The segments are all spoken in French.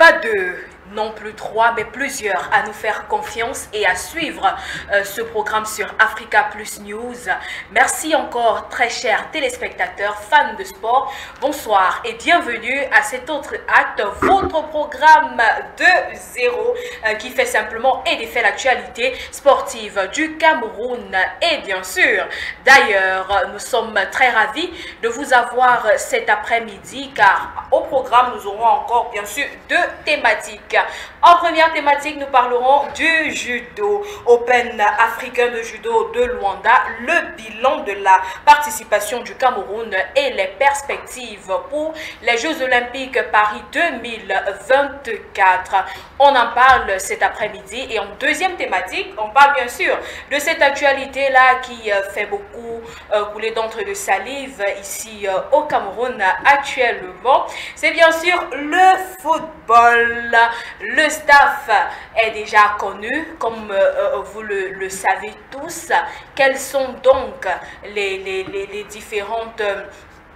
pas deux, non plus trois, mais plusieurs à nous faire confiance et à suivre ce programme sur Africa Plus News. Merci encore, très chers téléspectateurs, fans de sport. Bonsoir et bienvenue à cet autre acte, votre programme de zéro qui fait simplement et défait l'actualité sportive du Cameroun. Et bien sûr, d'ailleurs, nous sommes très ravis de vous avoir cet après-midi car au programme, nous aurons encore bien sûr deux thématiques. En première thématique, nous parlerons du judo, Open africain de judo de Luanda, le bilan de la participation du Cameroun et les perspectives pour les Jeux Olympiques Paris 2024. On en parle cet après-midi et en deuxième thématique, on parle bien sûr de cette actualité-là qui fait beaucoup couler d'encre de salive ici au Cameroun actuellement. C'est bien sûr le football. Le staff est déjà connu, comme vous le savez tous. Quelles sont donc les différentes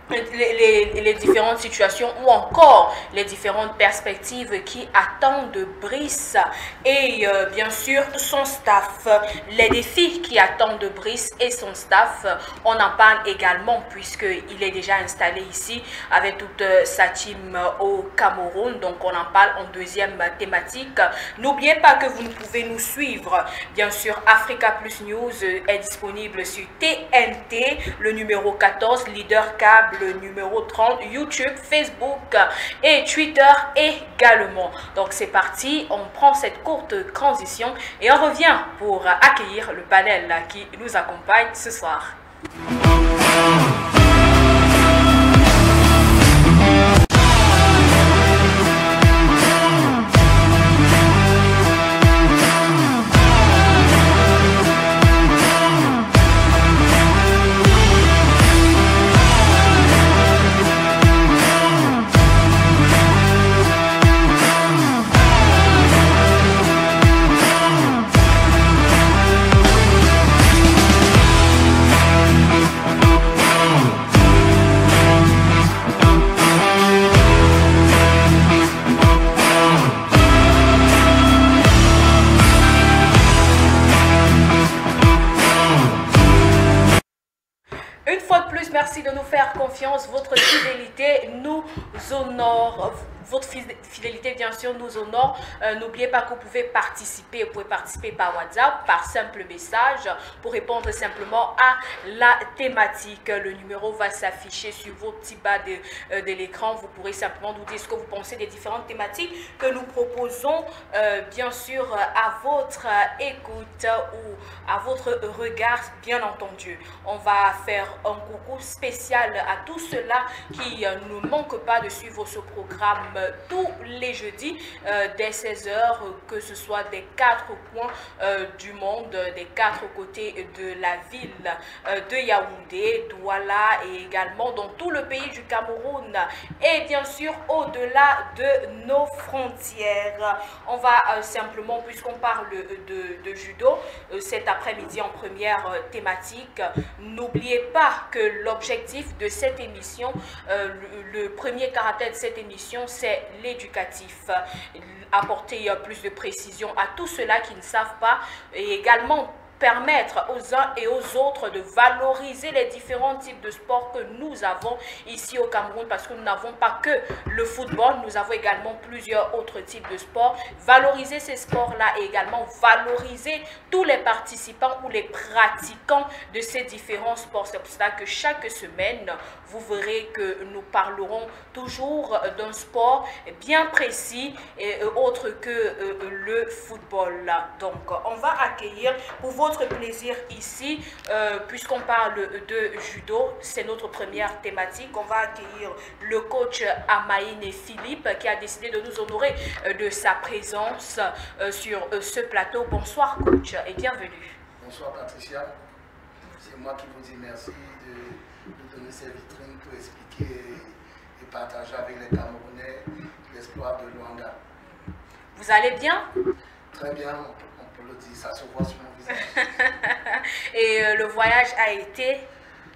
les différentes situations ou encore les différentes perspectives qui attendent Brice et bien sûr son staff, les défis qui attendent Brice et son staff. On en parle également puisqu'il est déjà installé ici avec toute sa team au Cameroun, donc on en parle en deuxième thématique. N'oubliez pas que vous pouvez nous suivre, bien sûr. Africa Plus News est disponible sur TNT, le numéro 14, leader câble le numéro 30, YouTube, Facebook et Twitter également. Donc c'est parti, on prend cette courte transition et on revient pour accueillir le panel qui nous accompagne ce soir. Merci de nous faire confiance, votre fidélité nous honore. Votre fidélité, bien sûr, nous honore. N'oubliez pas que vous pouvez participer. Vous pouvez participer par WhatsApp, par simple message, pour répondre simplement à la thématique. Le numéro va s'afficher sur vos petits bas de l'écran. Vous pourrez simplement nous dire ce que vous pensez des différentes thématiques que nous proposons, bien sûr, à votre écoute ou à votre regard, bien entendu. On va faire un coucou spécial à tous ceux-là qui ne manquent pas de suivre ce programme tous les jeudis dès 16 h, que ce soit des quatre coins du monde, des quatre côtés de la ville de Yaoundé, Douala et également dans tout le pays du Cameroun et bien sûr au-delà de nos frontières. On va simplement, puisqu'on parle de judo cet après-midi en première thématique, n'oubliez pas que l'objectif de cette émission, le premier caractère de cette émission, c'est l'éducatif, apporter plus de précision à tous ceux-là qui ne savent pas et également permettre aux uns et aux autres de valoriser les différents types de sports que nous avons ici au Cameroun, parce que nous n'avons pas que le football, nous avons également plusieurs autres types de sports. Valoriser ces sports-là et également valoriser tous les participants ou les pratiquants de ces différents sports. C'est pour cela que chaque semaine, vous verrez que nous parlerons toujours d'un sport bien précis et autre que le football. Donc, on va accueillir pour votre plaisir ici, puisqu'on parle de judo, c'est notre première thématique. On va accueillir le coach Amaïne Philippe qui a décidé de nous honorer de sa présence sur ce plateau. Bonsoir coach et bienvenue. Bonsoir Patricia, c'est moi qui vous dis merci de nous donner ces vitrines pour expliquer et partager avec les Camerounais l'espoir de Luanda. Vous allez bien? Très bien, on peut le dire, ça se voit sur mon visage. Et le voyage a été,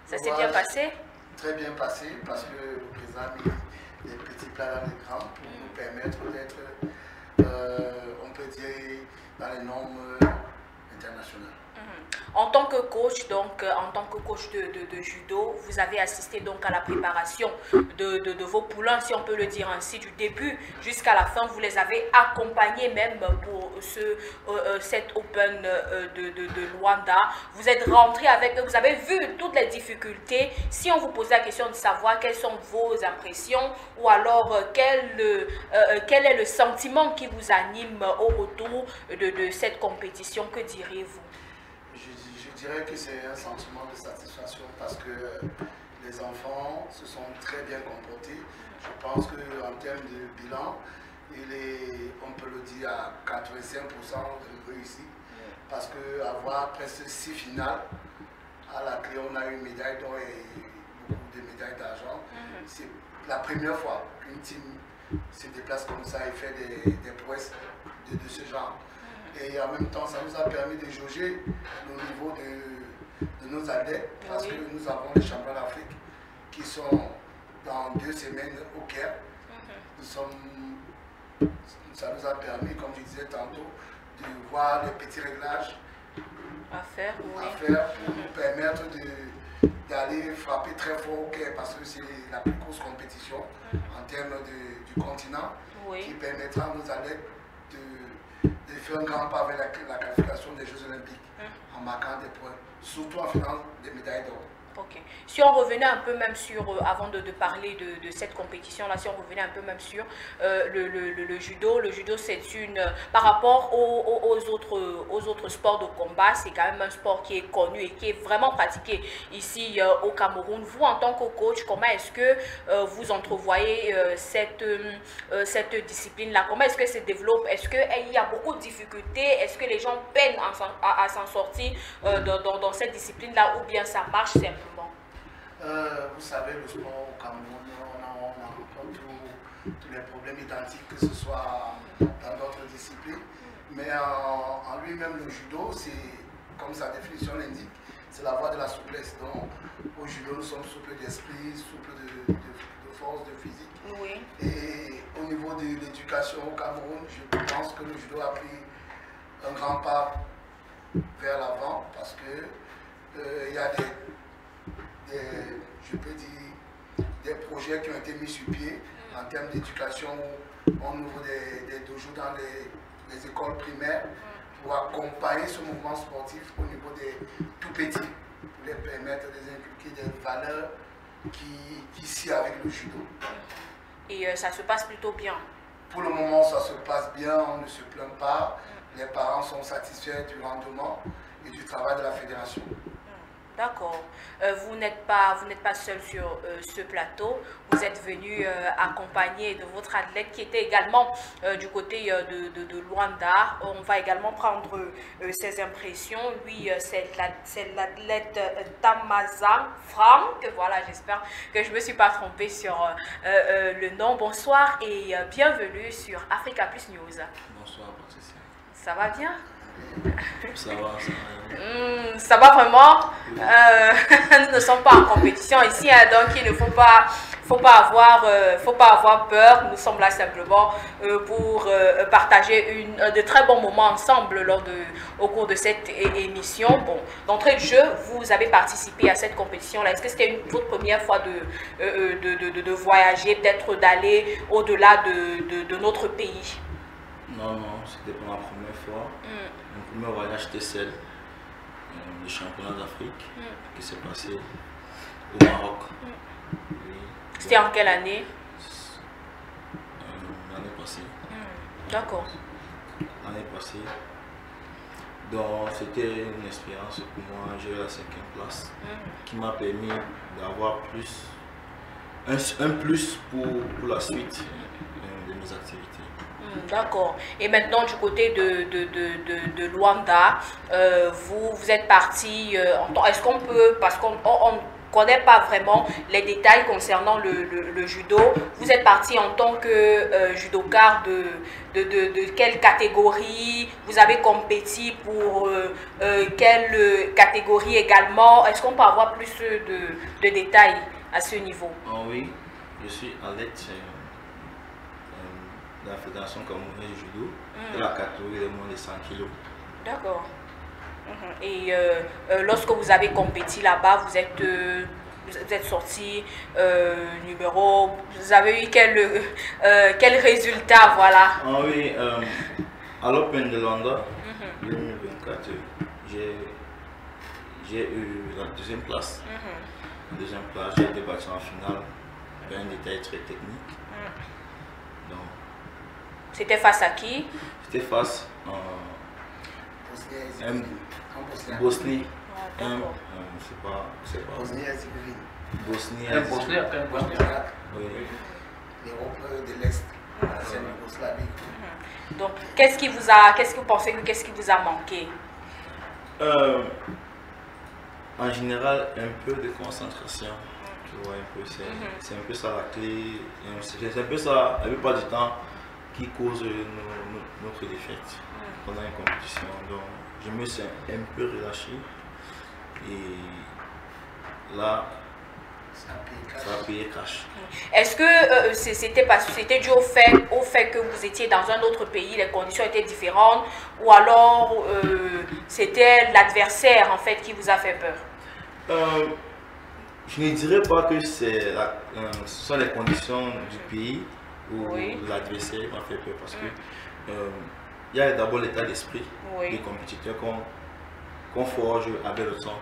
ça s'est bien passé? Très bien passé parce que le président a mis des petits plats dans l'écran pour nous permettre d'être on peut dire, dans les normes internationales. En tant que coach, donc en tant que coach de judo, vous avez assisté donc à la préparation de vos poulains, si on peut le dire ainsi, du début jusqu'à la fin. Vous les avez accompagnés même pour cet Open de Luanda. Vous êtes rentré avec eux, vous avez vu toutes les difficultés. Si on vous posait la question de savoir quelles sont vos impressions ou alors quel est le sentiment qui vous anime au retour de cette compétition, que diriez-vous? Je dirais que c'est un sentiment de satisfaction parce que les enfants se sont très bien comportés. Je pense qu'en termes de bilan, on peut le dire à 85% de réussi. Parce qu'avoir presque 6 finales, à la clé on a eu une médaille d'or et beaucoup de médailles d'argent. C'est la première fois qu'une team se déplace comme ça et fait des prouesses de ce genre. Et en même temps, ça nous a permis de jauger le niveau de nos athlètes parce que nous avons les champions d'Afrique qui sont dans 2 semaines au Caire. Ça nous a permis, comme je disais tantôt, de voir les petits réglages à faire pour nous permettre d'aller frapper très fort au Caire parce que c'est la plus grosse compétition en termes du continent qui permettra à nos athlètes de faire un grand pas vers la qualification des Jeux Olympiques en marquant des points, surtout en faisant des médailles d'or. Ok. Si on revenait un peu même sur, avant de parler de cette compétition-là, si on revenait un peu même sur le judo c'est par rapport aux autres sports de combat, c'est quand même un sport qui est connu et qui est vraiment pratiqué ici au Cameroun. Vous, en tant que coach, comment est-ce que vous entrevoyez cette discipline-là? Comment est-ce que se développe? Est-ce qu'il y a beaucoup de difficultés? Est-ce que les gens peinent à s'en sortir dans cette discipline-là ou bien ça marche simplement? Vous savez, le sport au Cameroun, on rencontre tous les problèmes identiques, que ce soit dans d'autres disciplines. Mais en lui-même, le judo, c'est, comme sa définition l'indique, c'est la voie de la souplesse. Donc, au judo, nous sommes souples d'esprit, souples de force, de physique. Oui. Et au niveau de l'éducation au Cameroun, je pense que le judo a pris un grand pas vers l'avant parce que il y a je peux dire, des projets qui ont été mis sur pied en termes d'éducation au niveau des dojos dans les écoles primaires pour accompagner ce mouvement sportif au niveau des tout petits, pour les permettre de les inculquer des valeurs qui s'y avec le judo. Et ça se passe plutôt bien? Pour le moment, ça se passe bien, on ne se plaint pas. Les parents sont satisfaits du rendement et du travail de la fédération. D'accord. Vous n'êtes pas seul sur ce plateau. Vous êtes venu accompagné de votre athlète qui était également du côté de Luanda. On va également prendre ses impressions. Lui, c'est l'athlète Tamaza Franck. Voilà, j'espère que je ne me suis pas trompée sur le nom. Bonsoir et bienvenue sur Africa Plus News. Bonsoir, Patricia. Ça va bien? Ça va. Ça va vraiment. Nous ne sommes pas en compétition ici, hein, donc il ne faut pas avoir peur. Nous sommes là simplement pour partager de très bons moments ensemble au cours de cette émission. Bon, d'entrée de jeu, vous avez participé à cette compétition-là. Est-ce que c'était votre première fois de voyager, peut-être d'aller au-delà de notre pays? Non, c'était pas ma première fois. Mon premier voyage était celle du championnat d'Afrique qui s'est passé au Maroc. C'était en quelle année? L'année passée. D'accord. L'année passée. Donc c'était une expérience pour moi. J'ai eu la 5e place qui m'a permis d'avoir un plus pour la suite de mes activités. D'accord. Et maintenant, du côté de Luanda, vous êtes parti, est-ce qu'on peut, parce qu'on ne connaît pas vraiment les détails concernant le judo, vous êtes parti en tant que judoka de quelle catégorie? Vous avez compéti pour quelle catégorie également? Est-ce qu'on peut avoir plus de détails à ce niveau? Oui, je suis athlète de la Fédération camerounaise de judo, de la catégorie des moins de 100 kg. D'accord. Et lorsque vous avez compéti là-bas, vous êtes sorti numéro, vous avez eu quel résultat, voilà? Ah oui, à l'Open de Londres 2024, j'ai eu la deuxième place. La deuxième place, j'ai été battu en finale avec un détail très technique. C'était face à qui? C'était face à Bosnie. C'est pas Bosnie-Herzégovine. Bosnie. Oui. L'Europe de l'Est, l'ancienne Yougoslavie. Donc, qu'est-ce que vous pensez que qu'est-ce qui vous a manqué? En général, un peu de concentration. Tu vois, un peu, c'est un peu ça la clé. C'est un peu ça, la plupart du temps, qui cause notre défaite pendant une compétition. Donc, je me suis un peu relâché. Et là, ça a payé cash. Est-ce que c'était dû au fait que vous étiez dans un autre pays, les conditions étaient différentes, ou alors c'était l'adversaire en fait qui vous a fait peur? Je ne dirais pas que ce sont les conditions du pays ou l'adversaire m'a fait peur, parce que il y a d'abord l'état d'esprit des compétiteurs qu'on forge avec le temps.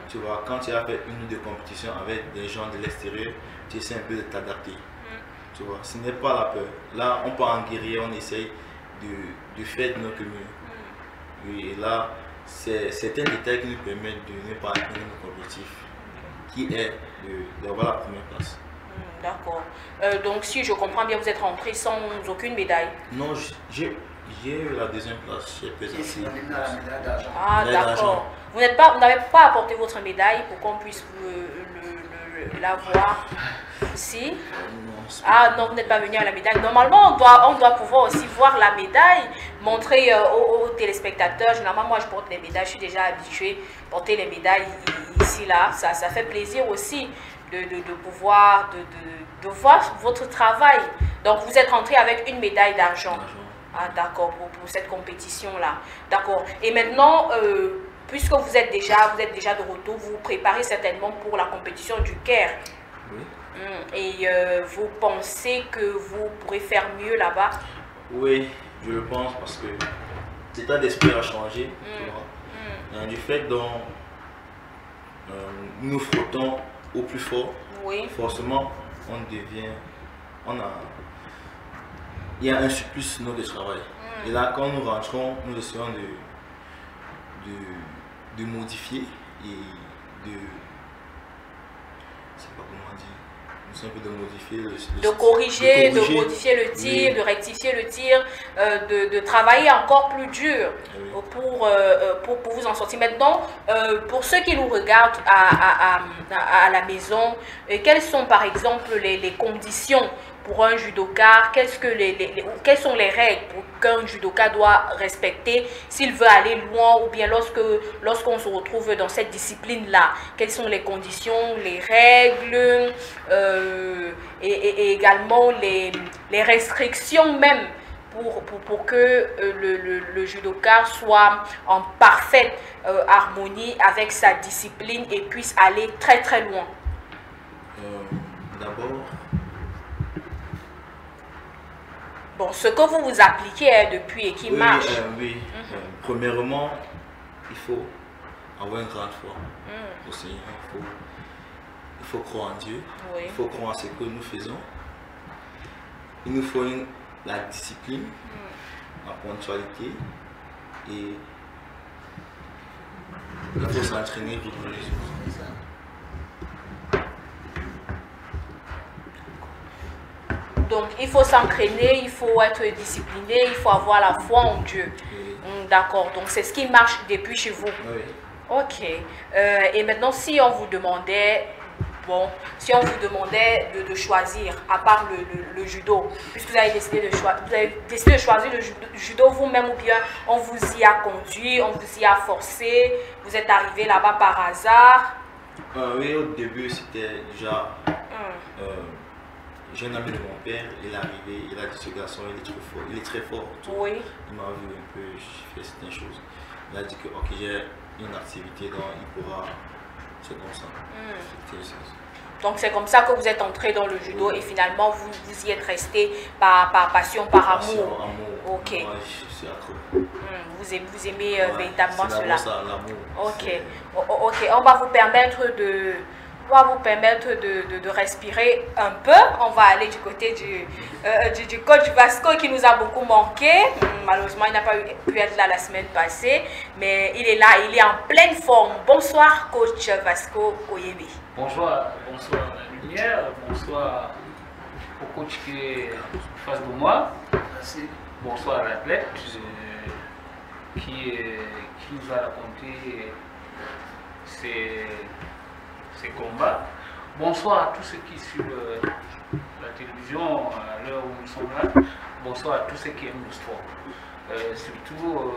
Tu vois, quand tu as fait une ou deux compétitions avec des gens de l'extérieur, tu essaies un peu de t'adapter. Tu vois, ce n'est pas la peur. Là, on part en guerrier, on essaye de faire de notre mieux. Et là, c'est un détail qui nous permet de ne pas atteindre notre objectif, qui est d'avoir la première place. D'accord. Donc, si je comprends bien, vous êtes rentré sans aucune médaille? Non, j'ai eu la deuxième place. J'ai pesé la médaille d'argent. Ah, d'accord. Vous n'avez pas apporté votre médaille pour qu'on puisse la voir ici? Ah non, vous n'êtes pas venu à la médaille. Normalement, on doit pouvoir aussi voir la médaille, montrer aux téléspectateurs. Généralement, moi, je porte les médailles. Je suis déjà habituée à porter les médailles ici, là. Ça fait plaisir aussi de pouvoir de voir votre travail. Donc, vous êtes rentré avec une médaille d'argent. Ah, d'accord, pour cette compétition-là. D'accord. Et maintenant, puisque vous êtes déjà de retour, vous vous préparez certainement pour la compétition du Caire. Oui. Et vous pensez que vous pourrez faire mieux là-bas? Oui, je le pense, parce que l'état d'esprit a changé. Du fait dont nous nous frottons au plus fort, forcément, il y a un surplus sur notre travail. Et là, quand nous rentrons, nous essayons de modifier et je sais pas comment dire, de modifier de corriger, de modifier le tir, de rectifier le tir, de travailler encore plus dur pour vous en sortir. Maintenant, pour ceux qui nous regardent à la maison, quelles sont par exemple les conditions pour un judoka? Quelles sont les règles qu'un judoka doit respecter s'il veut aller loin, ou bien lorsqu'on se retrouve dans cette discipline-là? Quelles sont les conditions, les règles et également les restrictions même pour que le judoka soit en parfaite harmonie avec sa discipline et puisse aller très très loin? D'abord, bon, ce que vous appliquez depuis et qui marche. Premièrement, il faut avoir une grande foi au Seigneur. Il faut croire en Dieu. Il faut croire en ce que nous faisons. Il nous faut la discipline, la ponctualité, et il faut s'entraîner pour tous les jours. Donc, il faut s'entraîner, il faut être discipliné, il faut avoir la foi en Dieu. D'accord, donc c'est ce qui marche depuis chez vous. Oui. Ok. Et maintenant, si on vous demandait, de choisir, à part le judo, puisque vous avez décidé de choisir le judo vous-même, ou bien on vous y a conduit, on vous y a forcé, vous êtes arrivé là-bas par hasard? Oui, au début, c'était déjà j'ai un ami de mon père, il est arrivé, il a dit ce garçon, il est trop fort, il est très fort. Oui. Il m'a vu un peu, je fais certaines choses. Il a dit que ok, j'ai une activité dont il pourra. C'est comme ça. Donc c'est comme ça que vous êtes entré dans le judo et finalement vous y êtes resté par passion, par amour. Ok. Moi, je suis accro. Vous aimez véritablement cela. L'amour. Ok. Ok. On va vous permettre de respirer un peu. On va aller du côté du coach Vasco qui nous a beaucoup manqué. Malheureusement, il n'a pas pu être là la semaine passée, mais il est là, il est en pleine forme. Bonsoir, coach Vasco Oyemi. Bonsoir Lumière, bonsoir au coach qui est en face de moi. Merci. Bonsoir à l'athlète qui nous a raconté ses combats. Bonsoir à tous ceux qui suivent la télévision à l'heure où nous sommes là. Bonsoir à tous ceux qui aiment le sport. Surtout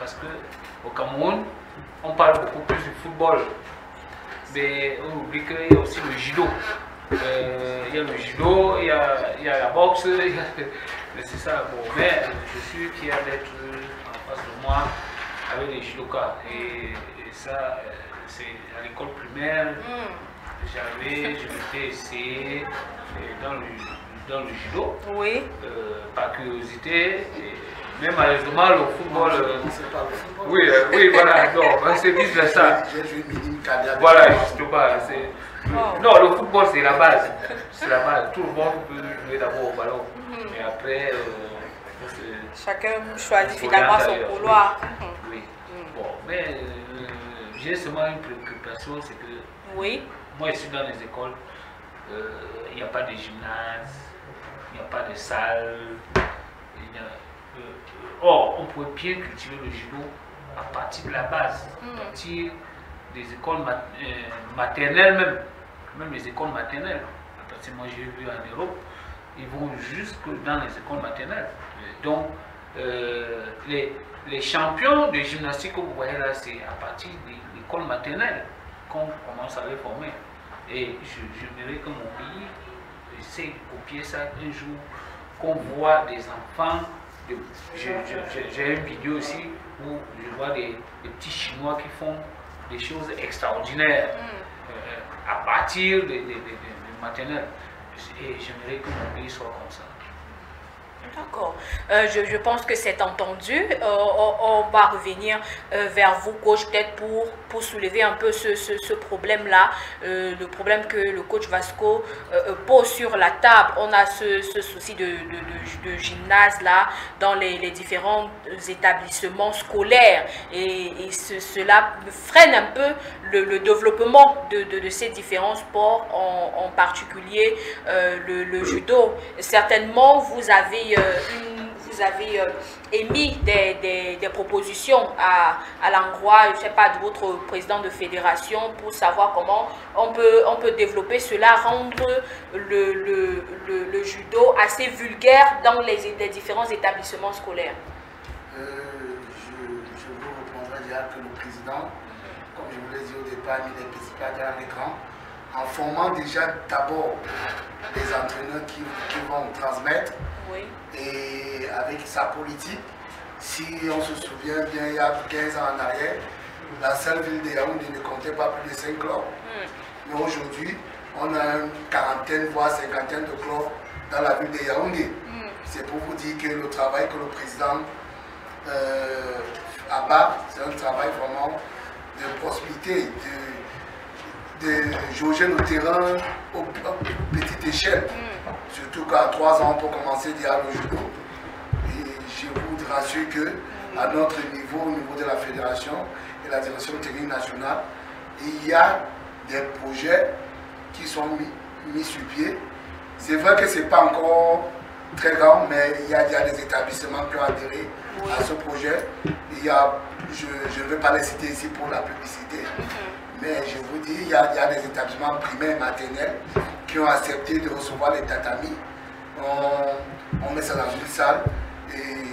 parce qu'au Cameroun, on parle beaucoup plus du football. Mais on oublie qu'il y a aussi le judo. Il y a le judo, il y a la boxe, c'est ça. Bon, mais je suis fier d'être en face de moi avec les judokas. Et ça, c'est à l'école primaire. Je m'étais essayé dans le judo. Oui. Par curiosité. Mais malheureusement, le football. Oui, voilà, non, c'est vice ça. Voilà, justement. Non, le football, c'est la base. C'est la base. Tout le monde peut jouer d'abord au ballon. Mais après. Chacun choisit finalement son couloir. Oui. Bon, mais j'ai seulement une préoccupation, c'est que. Oui. Moi, je suis dans les écoles. Il n'y a pas de gymnase, il n'y a pas de salle. Or, on pourrait bien cultiver le judo à partir de la base, à partir des écoles maternelles même les écoles maternelles. À partir de moi, j'ai vu en Europe, ils vont jusque dans les écoles maternelles. Donc, les champions de gymnastique que vous voyez là, c'est à partir de l'école maternelle qu'on commence à les former. Et j'aimerais que mon pays essaie de copier ça un jour, qu'on voit des enfants. J'ai une vidéo aussi où je vois des petits Chinois qui font des choses extraordinaires à partir des maternelles. Et j'aimerais que mon pays soit comme ça. D'accord. Je pense que c'est entendu. On va revenir vers vous, coach, peut-être pour soulever un peu ce problème-là, le problème que le coach Vasco pose sur la table. On a ce souci de gymnase-là dans les différents établissements scolaires et cela freine un peu le développement de ces différents sports, en particulier le judo. Certainement, vous avez émis des propositions à l'endroit, je sais pas, de votre président de fédération pour savoir comment on peut développer cela, rendre le judo assez vulgaire dans les différents établissements scolaires. Je vous répondrai déjà que le président, comme je vous l'ai dit au départ, il est principal dans l'écran, en formant déjà d'abord les entraîneurs qui vont transmettre. Oui. Et avec sa politique, si on se souvient bien, il y a 15 ans en arrière, la seule ville de Yaoundé ne comptait pas plus de 5 clubs. Mais aujourd'hui, on a une quarantaine, voire cinquantaine de clubs dans la ville de Yaoundé. C'est pour vous dire que le travail que le président abat, c'est un travail vraiment de prospérité, de jauger le terrain à petite échelle. Surtout qu'à 3 ans, on peut commencer déjà le judo. Et je vous rassure qu'à notre niveau, au niveau de la fédération et la direction technique nationale, il y a des projets qui sont mis sur pied. C'est vrai que ce n'est pas encore très grand, mais il y a déjà des établissements qui ont adhéré à ce projet. Il y a, je ne vais pas les citer ici pour la publicité, mais je vous dis, il y a des établissements primaires et maternels qui ont accepté de recevoir les tatamis. On met ça dans une salle et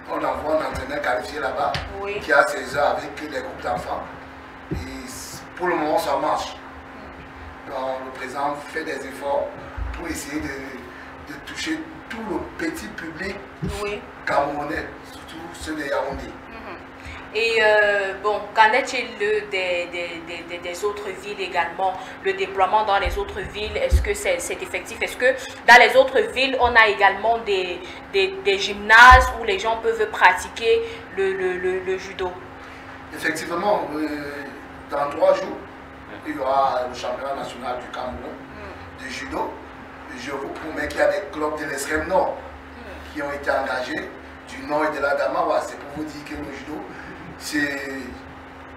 on envoie un entraîneur qualifié là-bas qui a ses heures avec les groupes d'enfants. Et pour le moment, ça marche. Donc le président fait des efforts pour essayer de toucher tout le petit public camerounais, surtout ceux de Yaoundé. Et bon, qu'en est-il des autres villes également? Le déploiement dans les autres villes, est-ce que c'est effectif? Est-ce que dans les autres villes, on a également des gymnases où les gens peuvent pratiquer le judo? Effectivement, dans 3 jours, il y aura le championnat national du Cameroun de judo. Je vous promets qu'il y a des clubs de l'extrême nord qui ont été engagés, du nord et de la Damawa. C'est pour vous dire que le judo,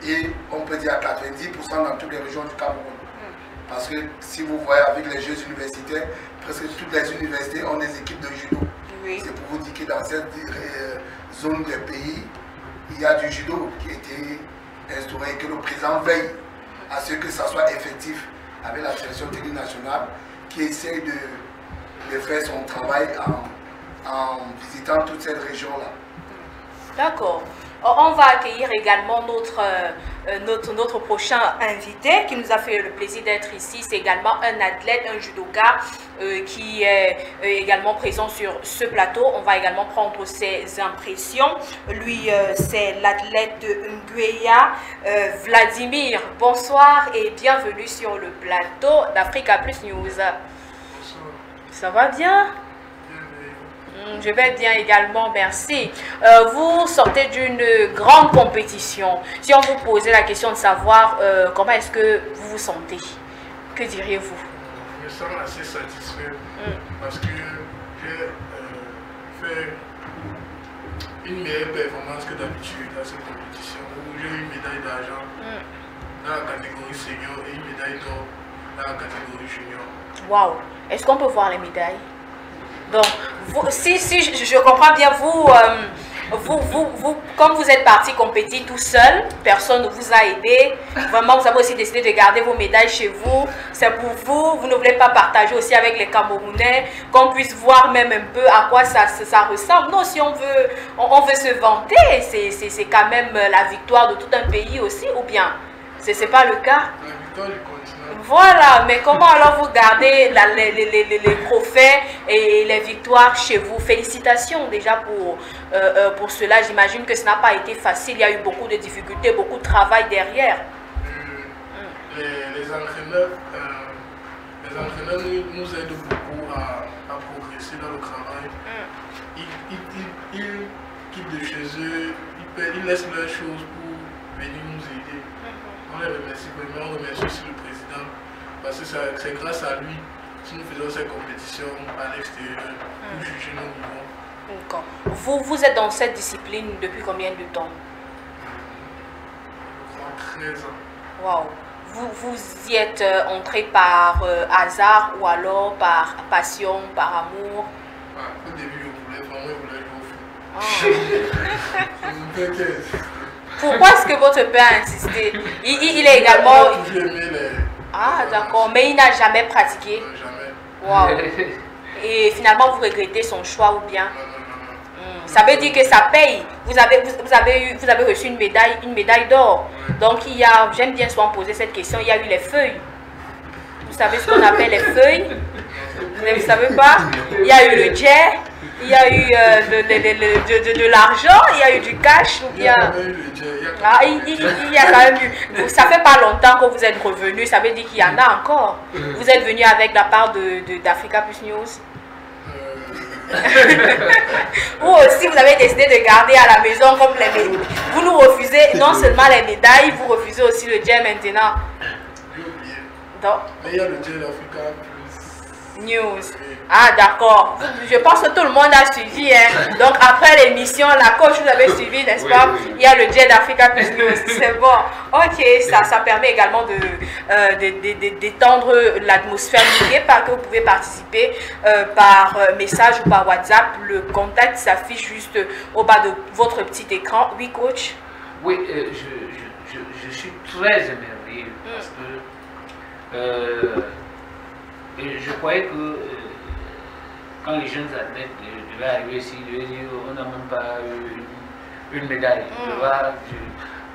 et on peut dire à 90% dans toutes les régions du Cameroun. Parce que si vous voyez avec les Jeux universitaires, presque toutes les universités ont des équipes de judo. C'est pour vous dire que dans cette zone du pays, il y a du judo qui a été instauré et que le président veille à ce que ça soit effectif avec la sélection technique nationale qui essaye de faire son travail en visitant toute cette région-là. D'accord. On va accueillir également notre prochain invité qui nous a fait le plaisir d'être ici. C'est également un athlète, un judoka qui est également présent sur ce plateau. On va également prendre ses impressions. Lui, c'est l'athlète de Ngueya, Vladimir. Bonsoir et bienvenue sur le plateau d'Africa Plus News. Bonsoir. Ça va bien? Je vais bien également, merci. Vous sortez d'une grande compétition. Si on vous posait la question de savoir comment est-ce que vous vous sentez, que diriez-vous? Je me sens assez satisfait parce que j'ai fait une meilleure performance que d'habitude dans cette compétition où j'ai eu une médaille d'argent dans la catégorie senior et une médaille d'or dans la catégorie junior. Waouh! Est-ce qu'on peut voir les médailles? Donc, si je comprends bien, comme vous êtes parti compétir tout seul, personne ne vous a aidé. Vraiment, vous avez aussi décidé de garder vos médailles chez vous. C'est pour vous. Vous ne voulez pas partager aussi avec les Camerounais, qu'on puisse voir même un peu à quoi ça ressemble. Non, si on veut se vanter, c'est quand même la victoire de tout un pays aussi, ou bien c'est pas le cas? La victoire du continent. Voilà, mais comment alors vous gardez les trophées et les victoires chez vous? Félicitations déjà pour cela. J'imagine que ce n'a pas été facile. Il y a eu beaucoup de difficultés, beaucoup de travail derrière. Les entraîneurs nous aident beaucoup à progresser dans le travail. Ils quittent de chez eux, ils laissent leurs choses pour venir nous aider. On les remercie vraiment, on remercie aussi le président parce que c'est grâce à lui si nous faisons ces compétitions à l'extérieur pour juger nos niveaux. Vous êtes dans cette discipline depuis combien de temps? Je crois 13 ans. Waouh! Vous y êtes entré par hasard ou alors par passion, par amour? Au début, je voulais jouer au foot. Pourquoi est-ce que votre père a insisté? Il est également... Ah, d'accord. Mais il n'a jamais pratiqué? Jamais. Waouh. Et finalement, vous regrettez son choix ou bien? Ça veut dire que ça paye. Vous avez reçu une médaille d'or. Donc, j'aime bien souvent poser cette question, il y a eu les feuilles. Vous savez ce qu'on appelle les feuilles? Vous ne savez pas? Il y a eu le jet. Il y a eu de l'argent, il y a eu du cash ou bien... il y a quand même eu... Ça fait pas longtemps que vous êtes revenu, ça veut dire qu'il y en a encore. Vous êtes venu avec la part d'Africa Plus News. Ou aussi vous avez décidé de garder à la maison comme les médailles. Vous nous refusez non seulement les médailles, vous refusez aussi le jet maintenant. Donc, mais il y a le jet d'Africa Plus News. Ah d'accord. Je pense que tout le monde a suivi. Donc après l'émission, la coach vous avez suivi, n'est-ce pas? Il y a le jet d'Africa Plus News. C'est bon. Ok, ça permet également d'étendre l'atmosphère. N'oubliez pas que vous pouvez participer par message ou par WhatsApp. Le contact s'affiche juste au bas de votre petit écran. Oui, coach? Oui, je suis très émerveillé parce que et je croyais que quand les jeunes athlètes devaient arriver ici, on n'a même pas eu une médaille.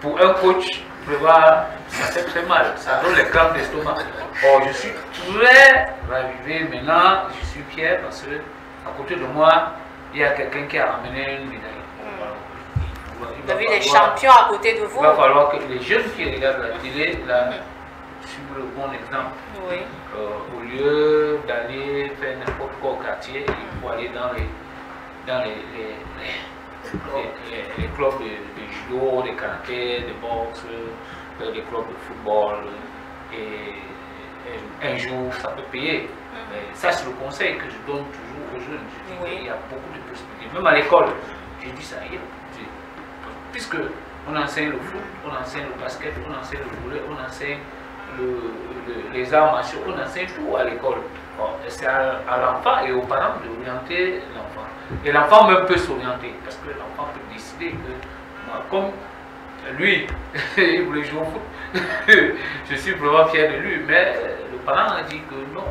pour un coach, prévoir, ça fait très mal, ça donne les crampes d'estomac. Or, je suis très ravivé maintenant, je suis fier parce que à côté de moi, il y a quelqu'un qui a ramené une médaille. Vous avez des champions à côté de vous. Il va falloir que les jeunes qui regardent la télé, là, suivent le bon exemple. Oui. Au lieu d'aller faire n'importe quoi au quartier, il faut aller dans les clubs de judo, de karaté, de boxe, des clubs de football. Et un jour, ça peut payer. Mais ça, c'est le conseil que je donne toujours aux jeunes. Je dis qu'il y a beaucoup de possibilités. Même à l'école, j'ai dit ça hier. Puisque on enseigne le foot, on enseigne le basket, on enseigne le volley, on enseigne les arts martiaux, on enseigne tout à l'école. C'est à l'enfant et aux parents d'orienter l'enfant. Et l'enfant même peut s'orienter, parce que l'enfant peut décider que, moi, comme lui, il voulait jouer au foot, je suis vraiment fier de lui, mais le parent a dit que non,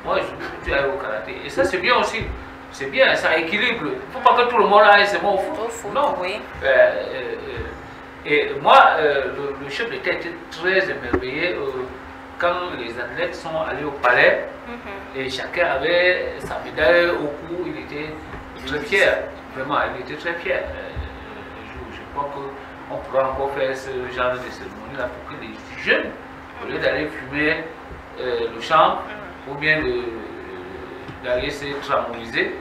moi je veux que tu ailles au karaté. Et ça c'est bien aussi, c'est bien, ça équilibre. Il ne faut pas que tout le monde aille seulement au foot. Non. Oui. Et moi, le chef d'État était très émerveillé quand les athlètes sont allés au palais et chacun avait sa médaille au cou, il était très fier, vraiment, il était très fier. Je crois qu'on pourra encore faire ce genre de cérémonie-là pour que les jeunes, au lieu d'aller fumer le champ ou bien d'aller se tramoniser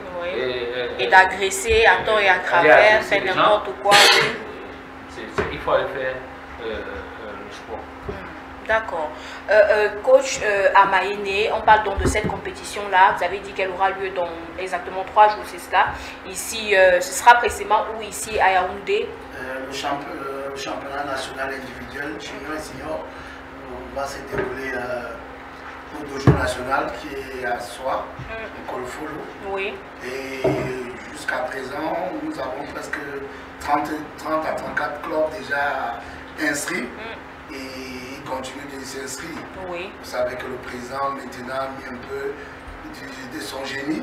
et d'agresser à tort et à travers, faire n'importe quoi. Il faut aller faire le sport. D'accord. Coach Amaene, on parle donc de cette compétition-là. Vous avez dit qu'elle aura lieu dans exactement 3 jours, c'est cela. Ici, ce sera précisément où ici à Yaoundé? Le championnat national individuel, junior et senior, va se dérouler au dojo national qui est à Soie, au Kolfolo. Oui. Et jusqu'à présent, nous avons presque 30 à 34 clubs déjà inscrits. Et il continue de s'inscrire. Oui. Vous savez que le président maintenant a mis un peu de son génie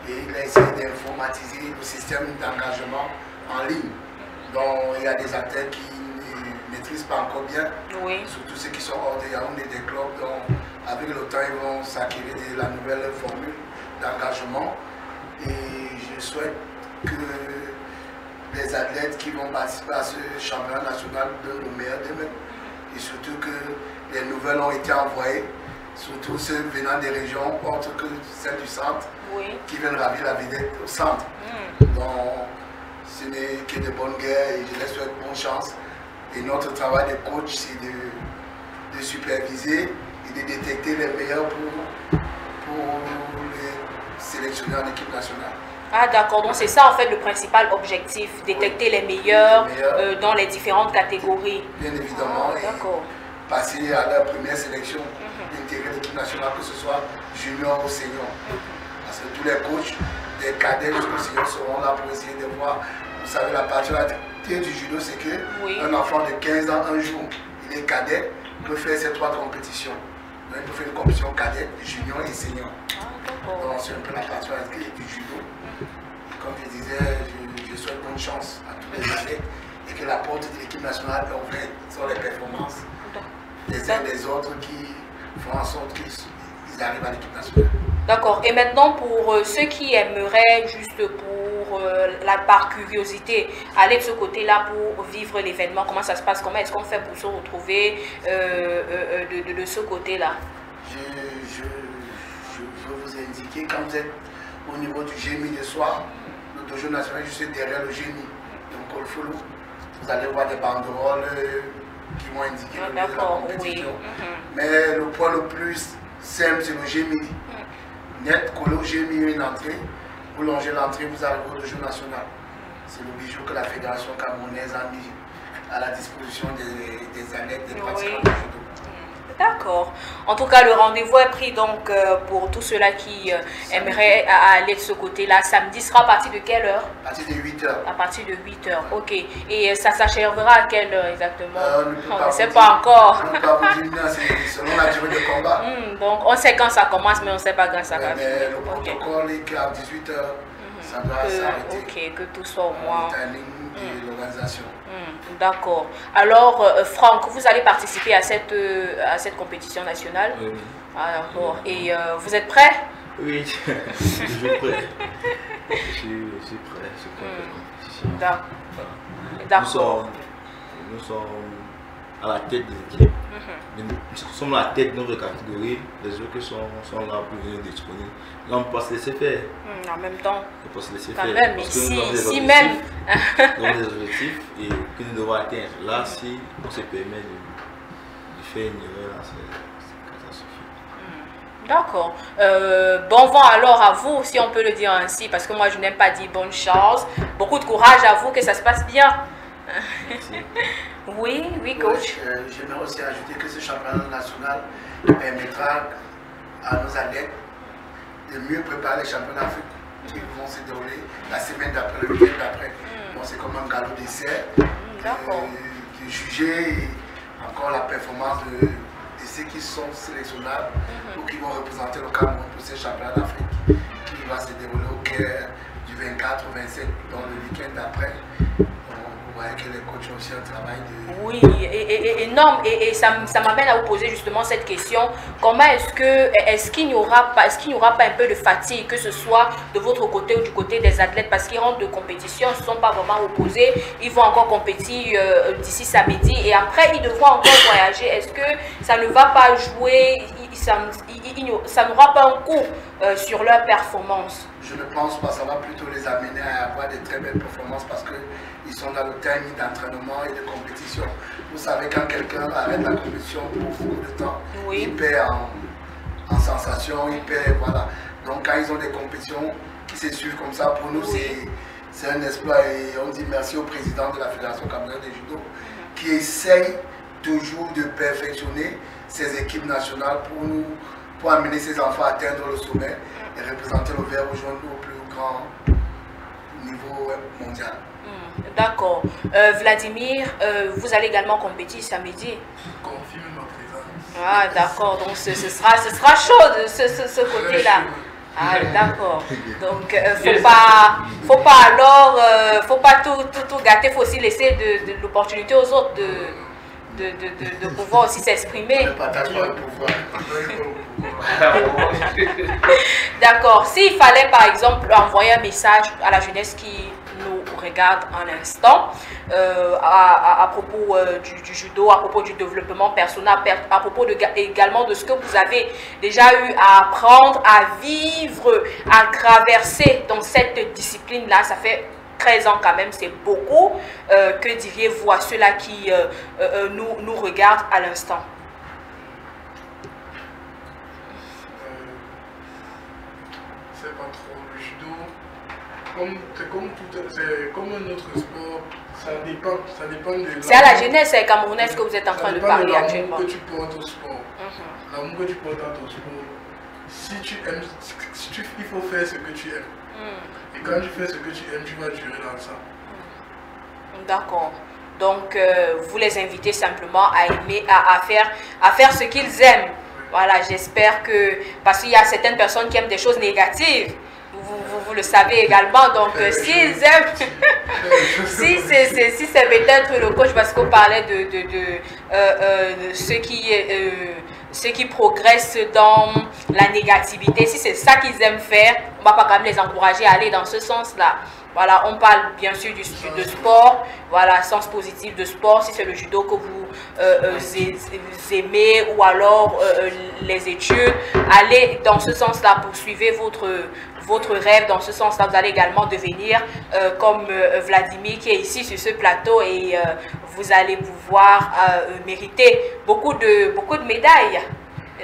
et il a essayé d'informatiser le système d'engagement en ligne. Donc il y a des athlètes qui ne maîtrisent pas encore bien, surtout ceux qui sont hors de Yaoundé des clubs. Donc avec le temps ils vont s'acquérir de la nouvelle formule d'engagement. Et je souhaite que les athlètes qui vont participer à ce championnat national donnent le meilleur d'eux-mêmes. Et surtout que les nouvelles ont été envoyées, surtout ceux venant des régions autres que celles du centre, qui viennent ravir la vedette au centre. Donc, ce n'est que de bonnes guerres et je les souhaite bonne chance. Et notre travail de coach, c'est de superviser et de détecter les meilleurs pour les sélectionner en équipe nationale. Ah d'accord, donc c'est ça en fait le principal objectif, détecter les meilleurs dans les différentes catégories. Bien évidemment, et passer à la première sélection, intégrer l'équipe nationale, que ce soit junior ou senior. Parce que tous les coachs, des cadets jusqu'au senior seront là pour essayer de voir. Vous savez, la particularité du judo, c'est qu'un enfant de 15 ans, un jour, il est cadet, il peut faire ces 3 compétitions. Donc, il peut faire une compétition cadet, junior et senior. Donc c'est un peu la particularité du judo. Comme je disais, je souhaite bonne chance à tous les athlètes et que la porte de l'équipe nationale est ouverte sur les performances des uns des autres qui font en sorte qu'ils arrivent à l'équipe nationale. D'accord. Et maintenant, pour ceux qui aimeraient, juste par curiosité, aller de ce côté-là pour vivre l'événement, comment ça se passe? Comment est-ce qu'on fait pour se retrouver de ce côté-là? Je veux vous indiquer, quand vous êtes au niveau du GMI de soir, le dojo national, je suis derrière le GMI, donc Kolfolo. Vous allez voir des banderoles qui vont indiquer le lieu de la compétition. Mais le point le plus simple, c'est le GMI. Net, collé au GMI, une entrée. Vous longez l'entrée, vous arrivez au dojo national. C'est le bijou que la fédération camerounaise a mis à la disposition des athlètes, des pratiquants de judo. D'accord. En tout cas, le rendez-vous est pris donc pour tous ceux-là qui aimeraient aller de ce côté-là. Samedi sera à partir de quelle heure? À partir de 8 h. À partir de 8 h, ok. Et ça s'achèvera à quelle heure exactement? On ne sait dire, pas encore. On ne peut pas vous dire, c'est selon la durée de combat. Donc on sait quand ça commence, mais on ne sait pas quand ça va finir. Mais le protocole est qu'à 18 h, ça doit s'arrêter. Ok, que tout soit au moins. Le timing de l'organisation. D'accord. Alors, Franck, vous allez participer à cette compétition nationale? Oui. Ah, d'accord. Et vous êtes prêt? Oui, je suis prêt. Je suis prêt. Je suis prêt pour la compétition. D'accord. Nous sommes à la tête des équipes. Nous sommes à la tête de notre catégorie. Les autres sont là pour venir détrôner. Là, on ne peut pas se laisser faire. En même temps. On peut pas se laisser Quand faire. même, parce si, que nous avons des si objectifs. même. Nous avons des objectifs et que nous devons atteindre. Là, si on se permet de faire une erreur, c'est catastrophique. D'accord. Bon vent alors à vous, si on peut le dire ainsi, parce que moi je n'aime pas dire bonne chance. Beaucoup de courage à vous, que ça se passe bien. Merci. Oui, oui, coach. J'aimerais aussi ajouter que ce championnat national permettra à nos athlètes de mieux préparer les championnats d'Afrique qui vont se dérouler la semaine d'après, le week-end d'après. Donc c'est comme un galop d'essai de juger encore la performance de ceux qui sont sélectionnables ou qui vont représenter le Cameroun pour ces championnats d'Afrique qui va se dérouler au Caire du 24 au 27, dans le week-end d'après. Vous voyez que les coachs ont aussi un travail de... Oui, énorme. Et ça m'amène à vous poser justement cette question. Comment est-ce qu'il n'y aura pas un peu de fatigue, que ce soit de votre côté ou du côté des athlètes, parce qu'ils rentrent de compétition, ils ne sont pas vraiment opposés, ils vont encore compétir d'ici samedi et après ils devront encore voyager. Est-ce que ça ne va pas jouer, ça n'aura pas un coup sur leur performance? Je ne pense pas, ça va plutôt les amener à avoir de très belles performances parce qu'ils sont dans le timing d'entraînement et de compétition. Vous savez, quand quelqu'un arrête la compétition pour beaucoup de temps, il perd en sensation, il perd, voilà. Donc quand ils ont des compétitions qui se suivent comme ça, pour nous c'est un exploit et on dit merci au président de la Fédération camerounaise de judo qui essaye toujours de perfectionner ses équipes nationales pour amener ses enfants à atteindre le sommet et représenter le vert rouge au plus grand niveau mondial. D'accord. Vladimir, vous allez également compétir samedi? Confirme ma présence. Ah, d'accord. Donc ce sera chaud de ce côté-là. Ah, d'accord. Donc faut pas tout gâter, faut aussi laisser de l'opportunité aux autres de pouvoir aussi s'exprimer. D'accord. S'il fallait par exemple envoyer un message à la jeunesse qui nous regarde un instant à propos du judo, à propos du développement personnel, à propos également de ce que vous avez déjà eu à apprendre, à vivre, à traverser dans cette discipline-là, ça fait 13 ans quand même, c'est beaucoup. Que diriez-vous à ceux-là qui nous regardent à l'instant? C'est pas trop le judo. C'est comme un autre sport. Ça dépend de... C'est à la jeunesse camerounaise que vous êtes en train de parler actuellement. L'amour que tu portes au sport. L'amour que tu portes à ton sport. Si tu aimes, il faut faire ce que tu aimes. Et quand tu fais ce que tu aimes, tu vas durer dans ça. D'accord. Donc, vous les invitez simplement à aimer, à faire ce qu'ils aiment. Voilà, j'espère que... Parce qu'il y a certaines personnes qui aiment des choses négatives. Vous le savez également. Donc, s'ils aiment... si c'est peut-être le coach, parce qu'on parlait de ceux qui progressent dans la négativité, si c'est ça qu'ils aiment faire, on ne va pas quand même les encourager à aller dans ce sens-là. Voilà, on parle bien sûr de sport, voilà, sens positif de sport, si c'est le judo que vous aimez ou alors les études, allez dans ce sens-là, poursuivez votre rêve, dans ce sens-là, vous allez également devenir comme Vladimir qui est ici sur ce plateau et vous allez pouvoir mériter beaucoup de médailles.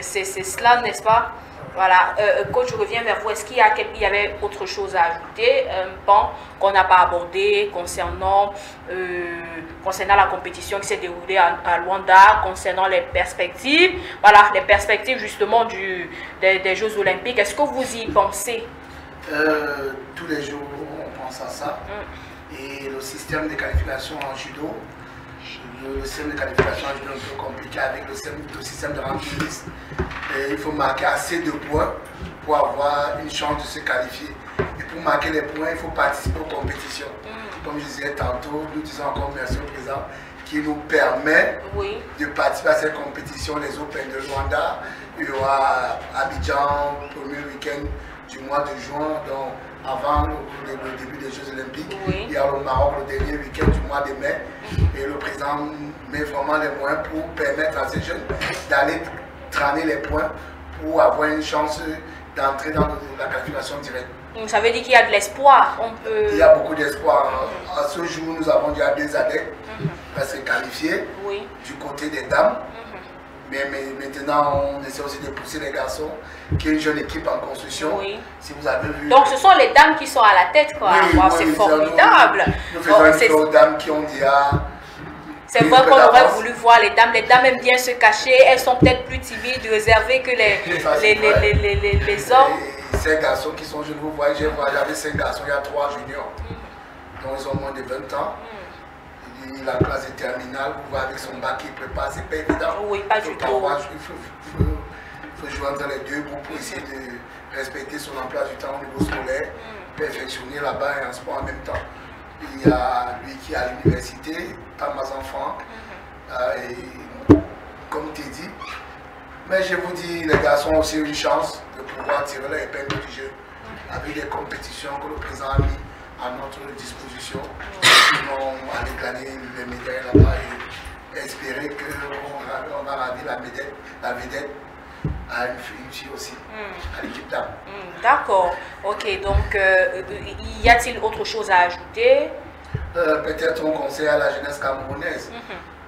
C'est cela, n'est-ce pas? Voilà, coach, je reviens vers vous. Est-ce qu'il y avait autre chose à ajouter, un pan qu'on n'a pas abordé concernant la compétition qui s'est déroulée à Luanda, concernant les perspectives, voilà, les perspectives justement des Jeux Olympiques. Est-ce que vous y pensez? Tous les jours, on pense à ça. Et le système de qualification en judo, le système de qualification en judo est un peu compliqué avec le système de ranking list. Il faut marquer assez de points pour avoir une chance de se qualifier. Et pour marquer les points, il faut participer aux compétitions. comme je disais tantôt, nous disons encore merci au président qui nous permet de participer à cette compétition, les Open de Luanda. Il y aura Abidjan, premier week-end du mois de juin, donc avant le début des Jeux Olympiques. Il y a le Maroc le dernier week-end du mois de mai. Et le président met vraiment les moyens pour permettre à ces jeunes d'aller traîner les points pour avoir une chance d'entrer dans la qualification directe. Donc ça veut dire qu'il y a de l'espoir. Il y a beaucoup d'espoir. À ce jour, nous avons déjà 2 adeptes parce que qualifiés du côté des dames. Mais maintenant, on essaie aussi de pousser les garçons, qui est une jeune équipe en construction. Si vous avez vu. Donc ce sont les dames qui sont à la tête, quoi. C'est formidable. Nous faisons une fois aux dames qui ont déjà. C'est vrai qu'on aurait voulu voir les dames. Les dames aiment bien se cacher. Elles sont peut-être plus timides, réservées que les hommes. Et ces garçons qui sont jeunes, vous voyez, j'avais 5 garçons, il y a 3 juniors. Donc ils ont moins de 20 ans. La classe est terminale, vous voyez avec son bac qui prépare, c'est pas évident. Oui, pas du tout. Il faut jouer entre les deux pour essayer de respecter son emploi du temps au niveau scolaire, perfectionner là-bas et en sport en même temps. Il y a lui qui est à l'université, pas mes enfants, et comme tu dis. Mais je vous dis, les garçons ont aussi une chance de pouvoir tirer leur épingle du jeu avec des compétitions que le président a mis à notre disposition. Ils vont aller gagner les médailles là-bas et espérer qu'on va ravir la vedette à une fille aussi, à l'équipe d'âme. D'accord. Ok, donc y a-t-il autre chose à ajouter? Peut-être un conseil à la jeunesse camerounaise,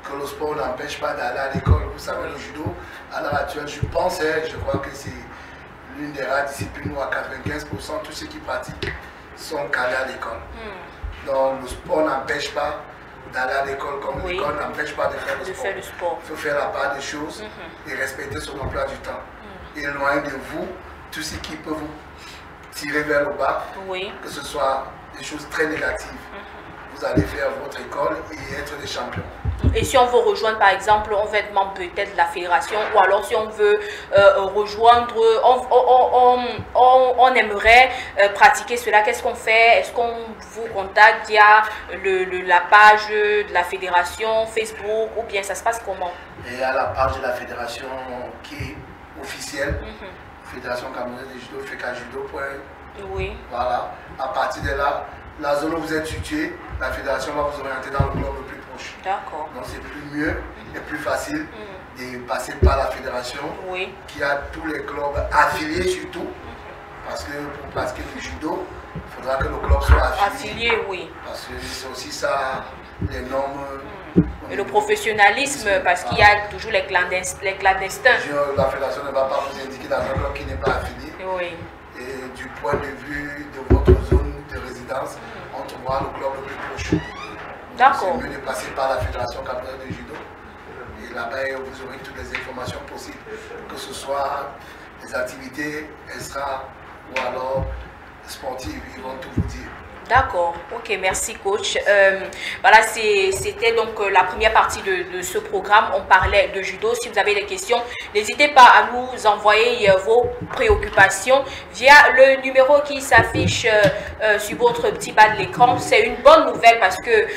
que le sport n'empêche pas d'aller à l'école. Vous savez, le judo, à l'heure actuelle, je crois que c'est l'une des rares disciplines où à 95%, tous ceux qui pratiquent sont calés à l'école. Donc le sport n'empêche pas d'aller à l'école, comme l'école n'empêche pas de faire le sport. Il faut faire la part des choses et respecter son emploi du temps. Et loin de vous, tout ce qui peut vous tirer vers le bas, que ce soit des choses très négatives. Vous allez faire votre école et être des champions. Et si on veut rejoindre, par exemple, on veut être membre peut-être de la fédération, ou alors si on veut rejoindre, on aimerait pratiquer cela, qu'est-ce qu'on fait? Est-ce qu'on vous contacte via la page de la fédération, Facebook, ou bien ça se passe comment? Il y a la page de la fédération qui est officielle, Fédération Camerounaise de Judo, FECAJudo. Voilà, à partir de là, la zone où vous êtes situé, la fédération va vous orienter dans le club le plus proche. D'accord. Donc c'est plus mieux et plus facile de passer par la fédération qui a tous les clubs affiliés surtout. Parce que pour pratiquer le judo, il faudra que le club soit affilié. Parce que c'est aussi ça, les normes. Et le professionnalisme, parce qu'il y a toujours les clandestins. La fédération ne va pas vous indiquer dans un club qui n'est pas affilié. Et du point de vue de votre zone de résidence, on trouvera le club le plus proche. D'accord. C'est mieux de passer par la Fédération camerounaise de judo. Et là-bas, vous aurez toutes les informations possibles, que ce soit des activités extra ou alors sportives, ils vont tout vous dire. D'accord, ok, merci coach. Voilà, c'était donc la première partie de ce programme. On parlait de judo. Si vous avez des questions, n'hésitez pas à nous envoyer vos préoccupations via le numéro qui s'affiche sur votre petit bas de l'écran. C'est une bonne nouvelle parce que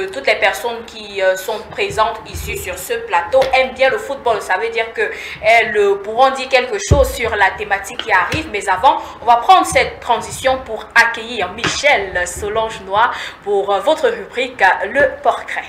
toutes les personnes qui sont présentes ici sur ce plateau aiment bien le football. Ça veut dire qu'elles pourront dire quelque chose sur la thématique qui arrive. Mais avant, on va prendre cette transition pour accueillir Michel Solange-Noir pour votre rubrique Le Portrait.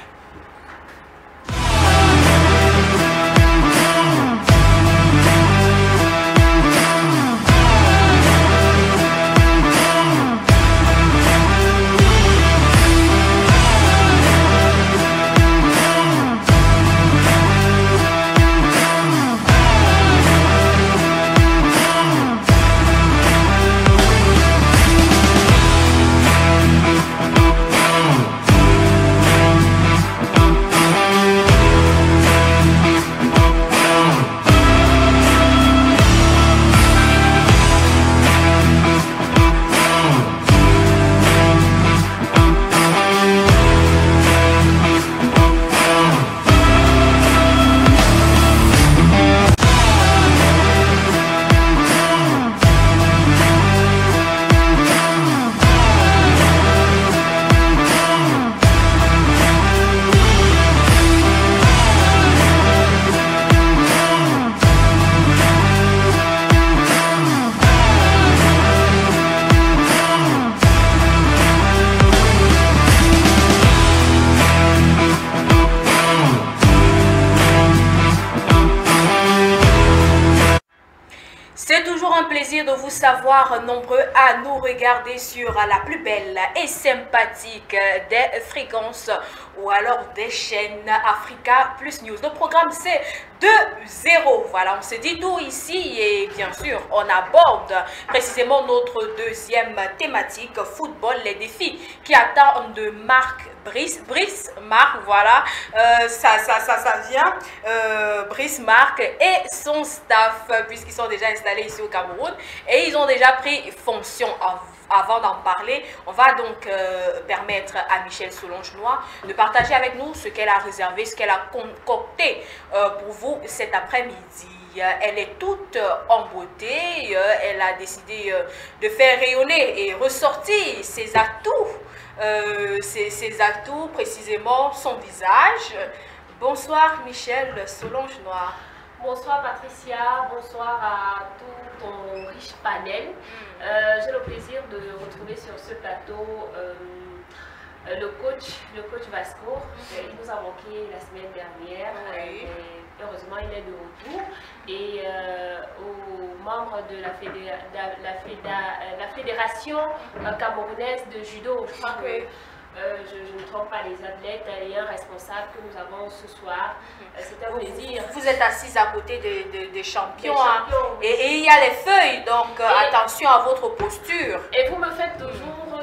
un plaisir de vous savoir nombreux à nous regarder sur la plus belle et sympathique des fréquences ou alors des chaînes Africa Plus News. Le programme c'est 2-0. Voilà, on se dit tout ici et bien sûr on aborde précisément notre deuxième thématique, football, les défis qui attendent de Brice Marc, voilà, ça vient, Brice Marc et son staff, puisqu'ils sont déjà installés ici au Cameroun et ils ont déjà pris fonction. Avant d'en parler, on va donc permettre à Michelle Soulonge-Noir de partager avec nous ce qu'elle a réservé, ce qu'elle a concocté pour vous cet après-midi. Elle est toute en beauté, elle a décidé de faire rayonner et ressortir ses atouts, ses atouts, précisément son visage. Bonsoir Michelle Soulonge-Noir. Bonsoir Patricia, bonsoir à tout ton riche panel. J'ai le plaisir de retrouver sur ce plateau le coach Vasco. Il nous a manqué la semaine dernière, oui. Heureusement il est de retour. Et aux membres de la fédération camerounaise de judo, je crois que je ne trompe pas les athlètes et un responsable que nous avons ce soir. C'est un plaisir. Vous êtes assise à côté des champions, hein. Et il y a les feuilles, donc attention à votre posture. Et vous me faites toujours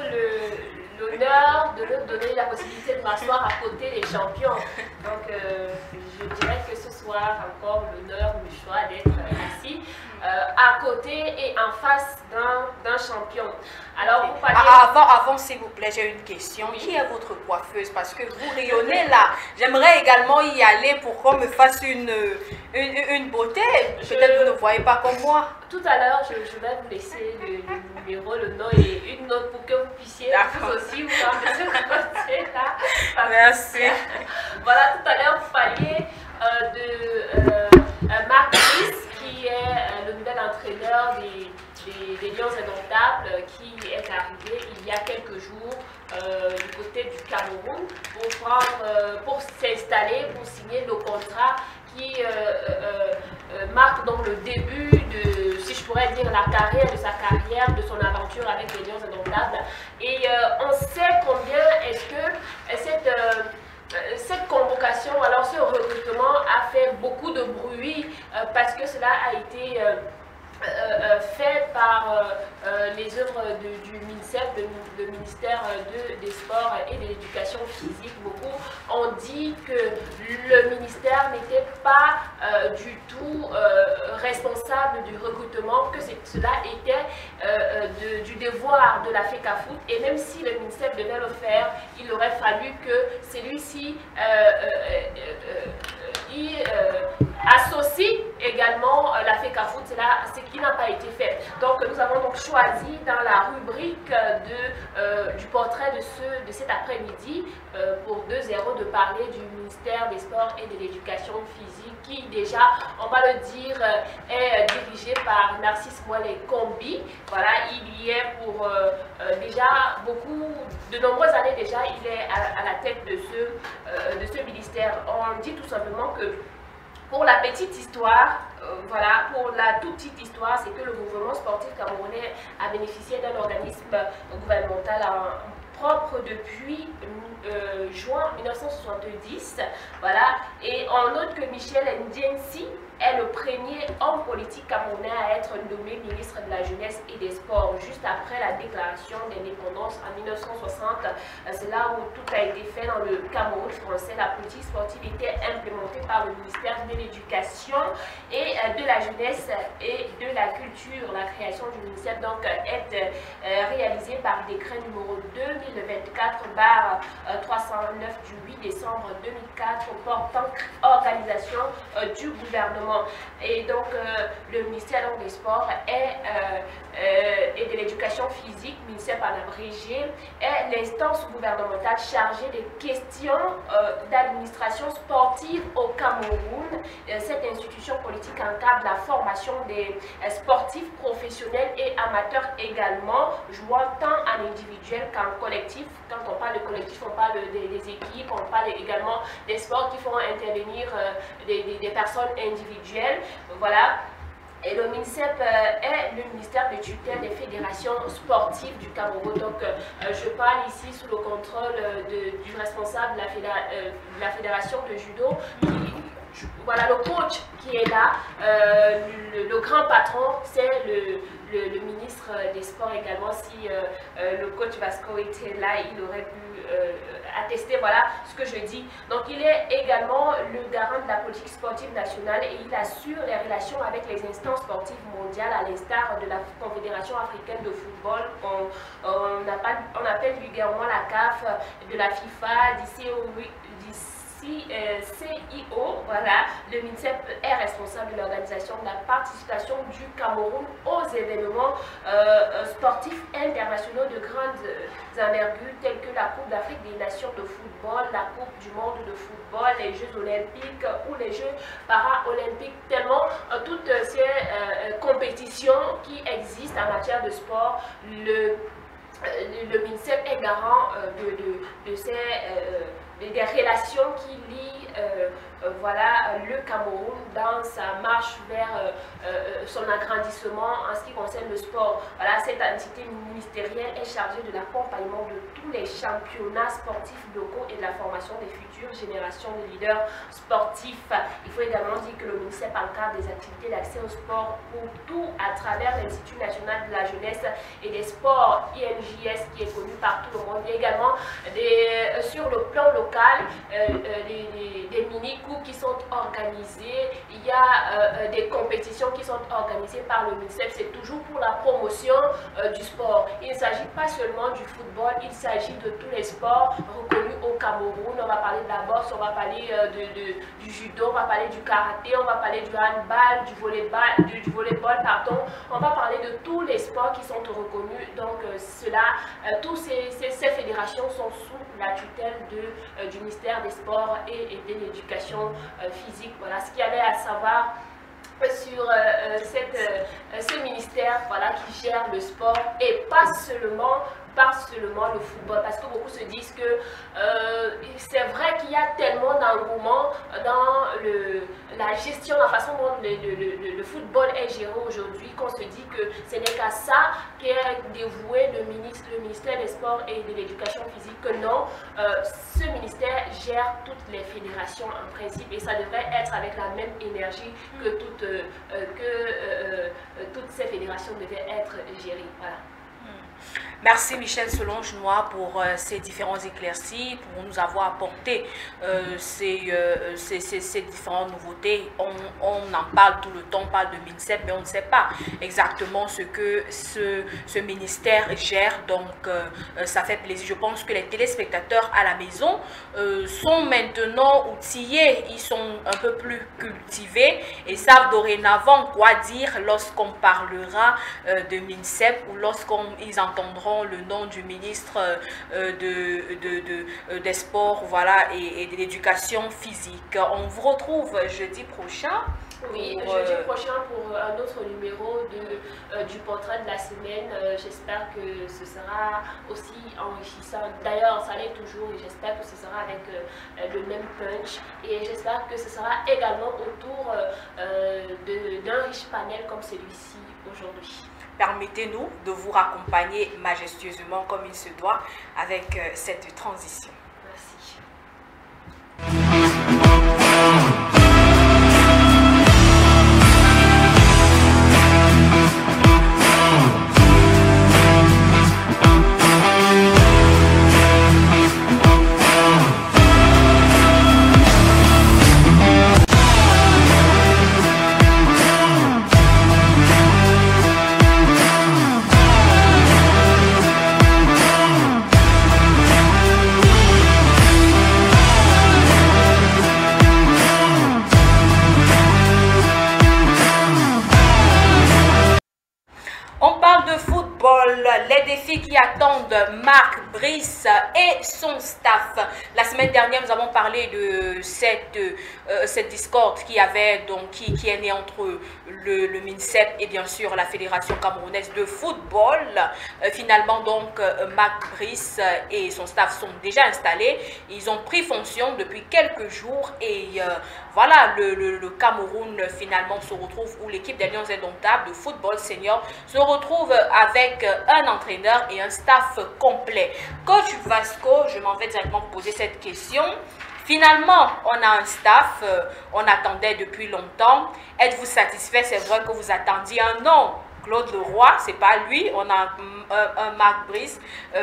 l'honneur de leur donner la possibilité de m'asseoir à côté des champions. Donc je dirais que ce soir, encore l'honneur me choisit d'être assis à côté et en face d'un champion. Alors, vous parlez... Avant s'il vous plaît, j'ai une question. Oui. Qui est votre coiffeuse? Parce que vous rayonnez là. J'aimerais également y aller pour qu'on me fasse une beauté. Peut-être que vous ne voyez pas comme moi. Tout à l'heure, je vais vous laisser le numéro, le nom et une note pour que vous puissiez vous aussi vous faire de ce côté-là. Merci. Voilà, tout à l'heure, vous parliez de Marc Brice, qui est le nouvel entraîneur des Lions Indomptables, qui est arrivé il y a quelques jours du côté du Cameroun pour s'installer, pour signer le contrat qui marque donc le début de, si je pourrais dire, de sa carrière, de son aventure avec les Lions Indomptables. Et on sait combien est-ce que cette convocation, alors ce recrutement a fait beaucoup de bruit parce que cela a été fait par les œuvres du MINSEP, le ministère des Sports et de l'Éducation physique. Beaucoup ont dit que le ministère n'était pas du tout responsable du recrutement, que cela était du devoir de la FECAFOOT. Et même si le ministère devait le faire, il aurait fallu que celui-ci associe également la FECAFOOT, ce qui n'a pas été fait. Donc nous avons donc choisi dans la rubrique du portrait de cet après-midi pour 2-0 de parler du ministère des Sports et de l'Éducation physique qui déjà, on va le dire, est dirigé par Narcisse Moelle Combi. Voilà, il y est pour déjà de nombreuses années déjà, il est à la tête de ce ministère. On dit tout simplement que pour la petite histoire, voilà, pour la toute petite histoire, c'est que le mouvement sportif camerounais a bénéficié d'un organisme gouvernemental propre depuis juin 1970. Voilà, et on note que Michel Ndiensi est le premier homme politique camerounais à être nommé ministre de la Jeunesse et des Sports, juste après la déclaration d'indépendance en 1960. C'est là où tout a été fait dans le Cameroun français. La politique sportive était implémentée par le ministère de l'Éducation et de la Jeunesse et de la Culture. La création du ministère donc est réalisée par décret numéro 2024/309 du 8 décembre 2004 portant organisation du gouvernement. Et donc le ministère des Sports et de l'Éducation physique, ministère par l'abrégé, est l'instance gouvernementale chargée des questions d'administration sportive au Cameroun. Cette institution politique encadre la formation des sportifs professionnels et amateurs également, jouant tant en individuel qu'en collectif. Quand on parle de collectif, on parle des équipes, on parle également des sports qui font intervenir des personnes individuelles. Voilà. Et le MINSEP est le ministère de tutelle des fédérations sportives du Cameroun. Donc, je parle ici sous le contrôle du responsable de la fédération de judo. Voilà, le coach qui est là, le grand patron, c'est le ministre des Sports également. Si le coach Vasco était là, il aurait pu attester, voilà ce que je dis. Donc il est également le garant de la politique sportive nationale et il assure les relations avec les instances sportives mondiales à l'instar de la Confédération africaine de football, on appelle vulgairement la CAF, de la FIFA, CIO, voilà, le MINSEP est responsable de l'organisation de la participation du Cameroun aux événements sportifs internationaux de grande envergure tels que la Coupe d'Afrique des Nations de football, la Coupe du monde de football, les Jeux olympiques ou les Jeux paralympiques, tellement toutes ces compétitions qui existent en matière de sport. Le MINSEP est garant des relations qui lient voilà, le Cameroun dans sa marche vers son agrandissement en ce qui concerne le sport. Voilà, cette entité ministérielle est chargée de l'accompagnement de tous les championnats sportifs locaux et de la formation des futures générations de leaders sportifs. Il faut également dire que le MINSEP encadre des activités d'accès au sport pour tout à travers l'Institut national de la jeunesse et des sports, INJS, qui est connu par tout le monde. Il y a également sur le plan local des mini-coups qui sont organisés. Il y a des compétitions qui sont organisées par le MINSEP. C'est toujours pour la promotion du sport. Il ne s'agit pas seulement du football, il s'agit de tous les sports reconnus au Cameroun. On va parler de la boxe, on va parler du judo, on va parler du karaté, on va parler du handball, du volleyball, pardon. On va parler de tous les sports qui sont reconnus. Donc toutes ces fédérations sont sous la tutelle du ministère des Sports et de l'Éducation physique. Voilà ce qu'il y avait à savoir sur ce ministère, voilà, qui gère le sport et pas seulement le football, parce que beaucoup se disent que c'est vrai qu'il y a tellement d'engouement dans la gestion, la façon dont le football est géré aujourd'hui, qu'on se dit que ce n'est qu'à ça qu'est dévoué le ministère des Sports et de l'Éducation physique, que non, ce ministère gère toutes les fédérations en principe et ça devrait être avec la même énergie que toutes ces fédérations devaient être gérées. Voilà. Merci Michel Solange-Noir pour ces différents éclaircis, pour nous avoir apporté ces différentes nouveautés. On en parle tout le temps, on parle de MINSEP, mais on ne sait pas exactement ce que ce ministère gère. Donc ça fait plaisir. Je pense que les téléspectateurs à la maison sont maintenant outillés, ils sont un peu plus cultivés et savent dorénavant quoi dire lorsqu'on parlera de MINSEP ou lorsqu'ils entendront le nom du ministre des Sports, voilà, et de l'Éducation physique. On vous retrouve jeudi prochain. Oui, jeudi prochain pour un autre numéro du portrait de la semaine. J'espère que ce sera aussi enrichissant. D'ailleurs, ça l'est toujours et j'espère que ce sera avec le même punch. Et j'espère que ce sera également autour d'un riche panel comme celui-ci aujourd'hui. Permettez-nous de vous raccompagner majestueusement comme il se doit avec cette transition. Merci. football, les défis qui attendent Marc Brice et son staff. La semaine dernière, nous avons parlé de cette discorde qui est née entre le MINSEP et bien sûr la Fédération camerounaise de football. Finalement, donc, Marc Brice et son staff sont déjà installés. Ils ont pris fonction depuis quelques jours et voilà, le Cameroun finalement se retrouve, où l'équipe des Lions Indomptables de football senior se retrouve avec un entraîneur et un staff complet. Coach Vasco, je m'en vais directement vous poser cette question. Finalement, on a un staff, on attendait depuis longtemps. Êtes-vous satisfait? C'est vrai que vous attendiez un nom. Claude Leroy, c'est pas lui. On a un Marc Brice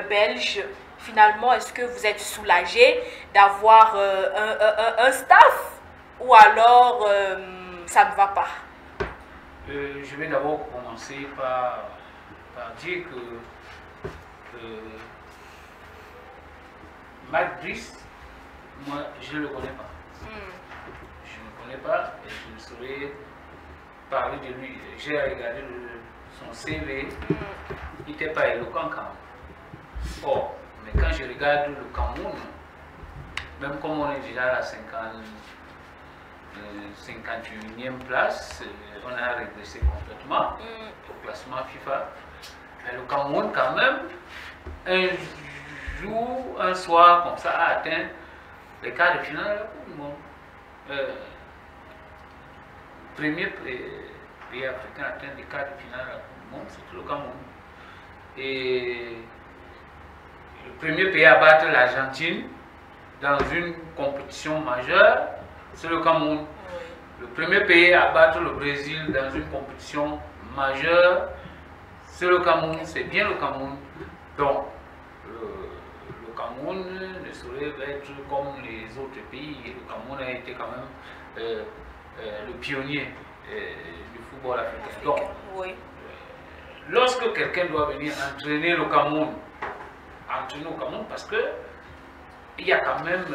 belge. Finalement, est-ce que vous êtes soulagé d'avoir un staff ou alors ça ne va pas? Je vais d'abord commencer par dire que Marc Brice, moi, je ne le connais pas. Je ne le connais pas et je ne saurais parler de lui. J'ai regardé son CV, il n'était pas éloquent quand même. Or, mais quand je regarde le Cameroun, même comme on est déjà à la 51e place, on a régressé complètement au classement FIFA. Mais le Cameroun, quand même, un jour, un soir, comme ça, a atteint les quarts de finale de la Coupe du Monde. Premier pays africain à atteindre les quarts de finale de la Coupe du Monde, c'est le Cameroun. Et le premier pays à battre l'Argentine dans une compétition majeure, c'est le Cameroun. Le premier pays à battre le Brésil dans une compétition majeure, c'est le Cameroun, c'est bien le Cameroun. Donc, le Cameroun ne saurait être comme les autres pays. Le Cameroun a été quand même le pionnier du football africain. Donc, lorsque quelqu'un doit venir entraîner le Cameroun, parce que il y a quand même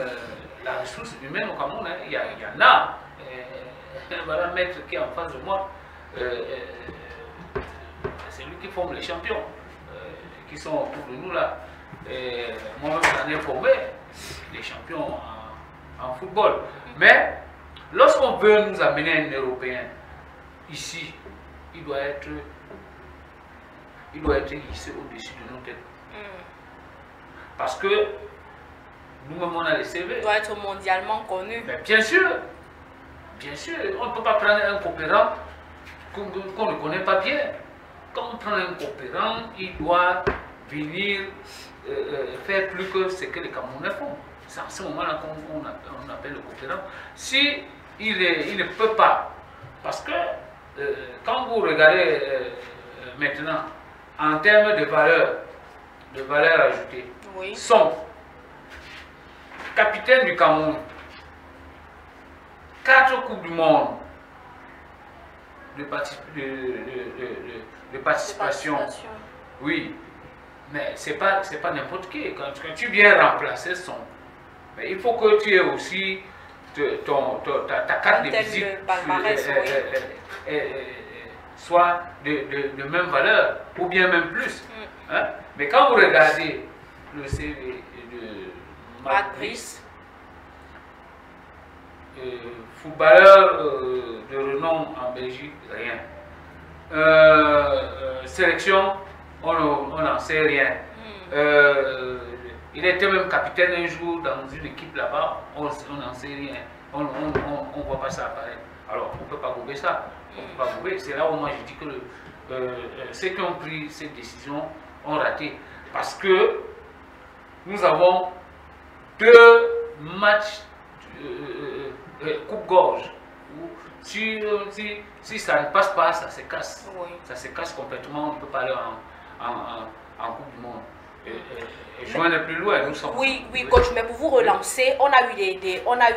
la ressource humaine au Cameroun, hein. Il y en a. Voilà, maître qui est en face de moi, c'est lui qui forme les champions qui sont autour de nous là. Moi-même, j'en ai formé les champions en football. Mais lorsqu'on veut nous amener un Européen ici, il doit être hissé au-dessus de nos têtes. Parce que nous-mêmes, on a les CV. Il doit être mondialement connu. Mais bien sûr, on ne peut pas prendre un coopérant qu'on ne connaît pas bien. Quand on prend un coopérant, il doit venir faire plus que ce que les Camerounais font. C'est à ce moment-là qu'on appelle le coopérant. Si il ne peut pas, parce que quand vous regardez maintenant, en termes de valeur ajoutée, son capitaine du Cameroun, 4 Coupes du Monde de participation. Oui, mais c'est pas n'importe qui. Quand tu viens remplacer son, mais il faut que tu aies aussi ta carte de visite soit de même valeur, ou bien même plus. Hein? Mais quand vous regardez le CV de Marc Brice, footballeur de renom en Belgique, rien. Sélection, on n'en sait rien. Il était même capitaine un jour dans une équipe là-bas, on n'en sait rien. On ne voit pas ça apparaître. Alors, on ne peut pas gober ça. C'est là où moi je dis que ceux qui ont pris cette décision ont raté. Parce que nous avons 2 matchs coupe-gorge. Si ça ne passe pas, ça se casse. Ça se casse complètement. On peut pas aller en Coupe du Monde. Et joindre plus loin, nous sommes. Oui, coach, mais pour vous relancer, on a eu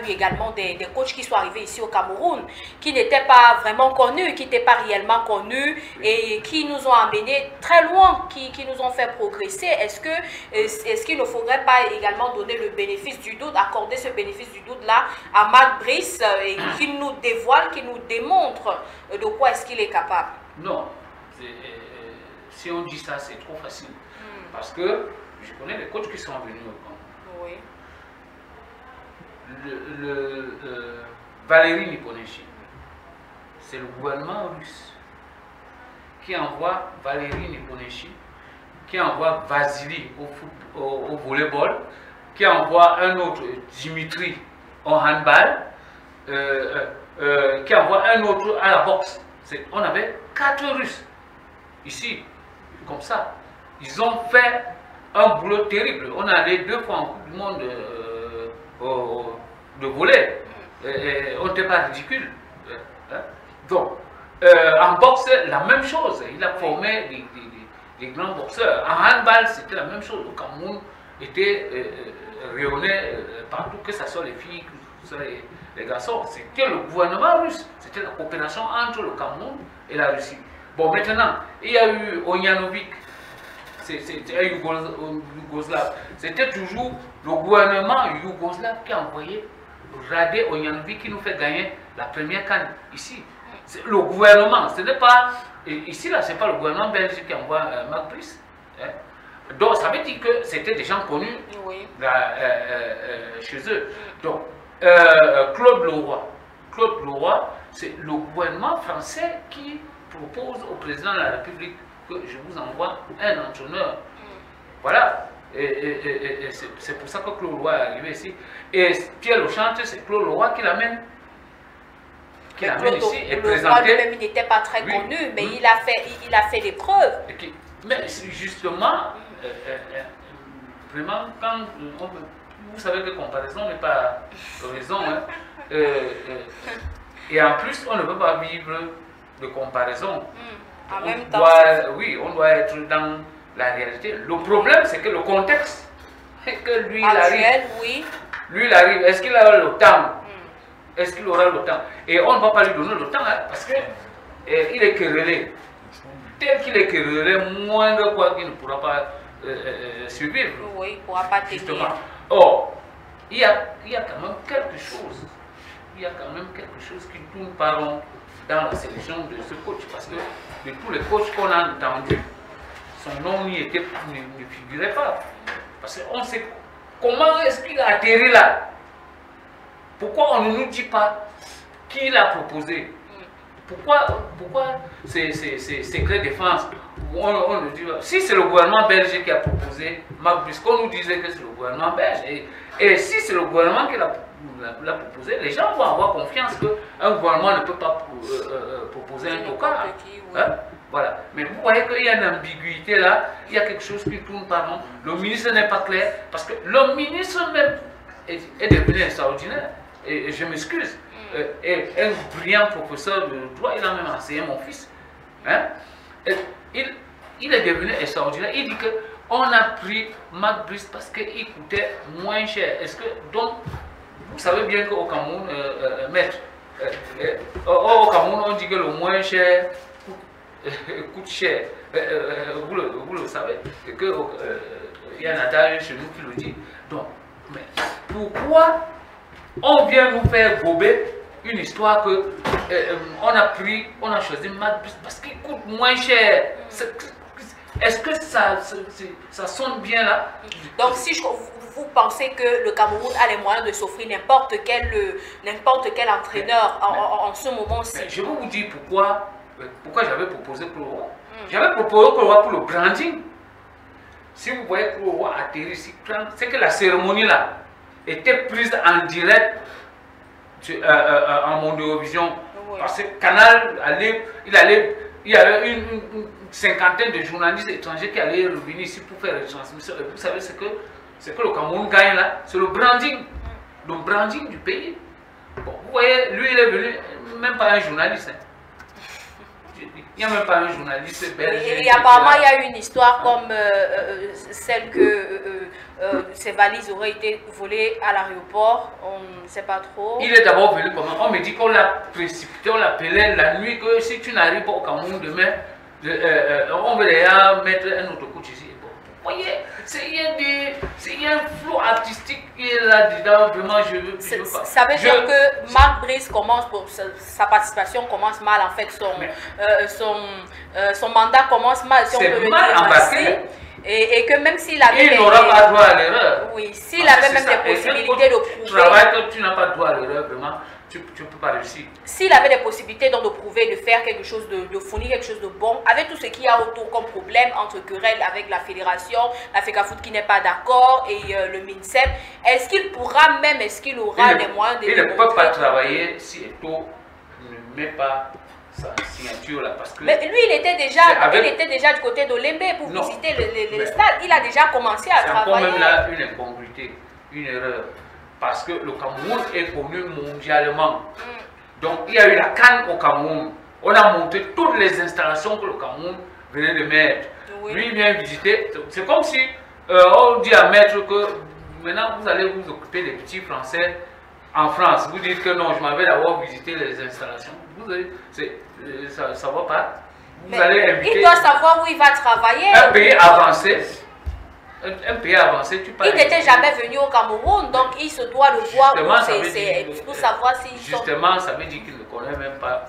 également des coachs qui sont arrivés ici au Cameroun, qui n'étaient pas vraiment connus, qui n'étaient pas réellement connus et qui nous ont amenés très loin, qui nous ont fait progresser. Est-ce qu'il ne faudrait pas également donner le bénéfice du doute, accorder ce bénéfice du doute là à Marc Brice et qui nous dévoile, qui nous démontre de quoi est-ce qu'il est capable? Non, si on dit ça, c'est trop facile. Parce que je connais les coachs qui sont venus au Congo. Oui. Valérie Niponeshi, c'est le gouvernement russe qui envoie Valérie Niponeshi, qui envoie Vasily au volleyball, qui envoie un autre Dimitri au handball, qui envoie un autre à la boxe. On avait 4 Russes ici, comme ça. Ils ont fait un boulot terrible. On est allé 2 fois en Coupe du Monde de volley. On n'était pas ridicule. Donc, en boxe, la même chose. Il a formé des grands boxeurs. En handball, c'était la même chose. Le Cameroun était rayonné partout, que ce soit les filles, que ce soit les garçons. C'était le gouvernement russe. C'était la coopération entre le Cameroun et la Russie. Bon, maintenant, il y a eu Ognjanovic. C'était un Yougoslave. C'était toujours le gouvernement yougoslave qui a envoyé Rade Ognjanovic qui nous fait gagner la première canne ici. C'est le gouvernement, ce n'est pas. Ici, là, ce n'est pas le gouvernement belge qui envoie Marc Brice. Hein. Donc, ça veut dire que c'était des gens connus chez eux. Donc, Claude Leroy, c'est le gouvernement français qui propose au président de la République que je vous envoie un entraîneur. Voilà. Et c'est pour ça que Claude Leroy est arrivé ici. Et Pierre Lechante, c'est Claude Leroy qui l'amène. Ici et présenté. Lui-même, il n'était pas très connu, mais il a fait des preuves. Mais justement, vraiment, quand vous savez que comparaison n'est pas raison. Hein, et en plus, on ne peut pas vivre de comparaison. En même temps, oui, on doit être dans la réalité. Le problème, c'est que le contexte, que lui, il arrive, est-ce qu'il a le temps? Est-ce qu'il aura le temps? Et on ne va pas lui donner le temps, hein, parce qu'il est querellé. Tel qu'il est querellé, moindre quoi qu'il ne pourra pas survivre. Oui, il ne pourra pas tenir. Or, il y a quand même quelque chose. Il y a quand même quelque chose qui tourne par rond dans la sélection de ce coach. Parce que de tous les coachs qu'on a entendus, son nom ne figurait pas. Parce qu'on sait comment est-ce qu'il a atterri là. Pourquoi on ne nous dit pas qui l'a proposé? Pourquoi c'est secret défense? On nous dit, si c'est le gouvernement belge qui a proposé Marc Brice, qu'on nous disait que c'est le gouvernement belge, et si c'est le gouvernement qui l'a proposé, les gens vont avoir confiance qu'un gouvernement ne peut pas proposer un tocard. Hein? Voilà. Mais vous voyez qu'il y a une ambiguïté là, il y a quelque chose qui tourne par rond. Le ministre n'est pas clair, parce que le ministre même est devenu extraordinaire. Et je m'excuse. Et un brillant professeur de droit, il a même enseigné mon fils. Hein? Il est devenu extraordinaire. Il dit qu'on a pris Marc Brice parce qu'il coûtait moins cher. Est-ce que, donc, vous savez bien qu'au Cameroun, maître, au Cameroun, on dit que le moins cher coûte cher. Vous le savez. Il y a un adage chez nous qui le dit. Donc, mais pourquoi on vient nous faire gober une histoire que on a choisi Marc Brice parce qu'il coûte moins cher. Est-ce que ça sonne bien là? Donc si vous pensez que le Cameroun a les moyens de s'offrir n'importe quel entraîneur en ce moment-ci? Je vais vous dire pourquoi j'avais proposé Claude Leroy. J'avais proposé Claude Leroy pour le branding. Si vous voyez Claude Leroy atterrir ici, c'est que la cérémonie là était prise en direct en Mondéovision. Oui. Parce que Canal il y avait une cinquantaine de journalistes étrangers qui allaient revenir ici pour faire les transmissions. Et vous savez ce que le Cameroun gagne là? C'est le branding du pays. Bon, vous voyez, lui il est venu, même pas un journaliste. Hein. Il n'y a même pas un journaliste belge. Et apparemment, il y a une histoire comme celle que ces valises auraient été volées à l'aéroport. On ne sait pas trop. Il est d'abord venu comment? On me dit qu'on l'a précipité, on l'appelait la nuit, que si tu n'arrives pas au Cameroun demain, on va déjà mettre un autre coach ici. Bon, voyez, il y a un flou artistique qui est là-dedans, vraiment, je veux pas. Ça veut dire que Marc Brice commence, sa participation commence mal, en fait, son mandat commence mal, si on peut le mal dire embarqué. ainsi. Et que même s'il avait... Il n'aura pas droit à l'erreur. Oui, s'il avait même des possibilités de prouver... Travail que tu n'as pas droit à l'erreur, vraiment, tu ne peux pas réussir. S'il avait des possibilités donc de prouver, de faire quelque chose, de fournir quelque chose de bon, avec tout ce qu'il y a autour comme problème, entre querelles avec la fédération, la FECAFOOT qui n'est pas d'accord et le MINSEP, est-ce qu'il pourra même, est-ce qu'il aura les moyens de... Il ne peut pas travailler si Eto'o ne met pas sa signature là, parce que... Mais lui, il était déjà du côté d'Olembe pour visiter les stades. Il a déjà commencé à travailler. C'est encore même là une incongruité, une erreur. Parce que le Cameroun est connu mondialement. Donc il y a eu la CAN au Cameroun. On a monté toutes les installations que le Cameroun venait de mettre. Oui. Lui, il vient visiter. C'est comme si on dit à Maître que maintenant vous allez vous occuper des petits Français en France. Vous dites que non, je m'avais d'abord visité les installations. Vous allez, ça ne va pas. Vous allez inviter, il doit savoir où il va travailler. Un pays avancé. Un pays avancé, tu parles. Il n'était jamais venu au Cameroun, donc il se doit de voir où pour savoir s'ils sont... Justement, ça veut dire qu'il ne connaît même pas.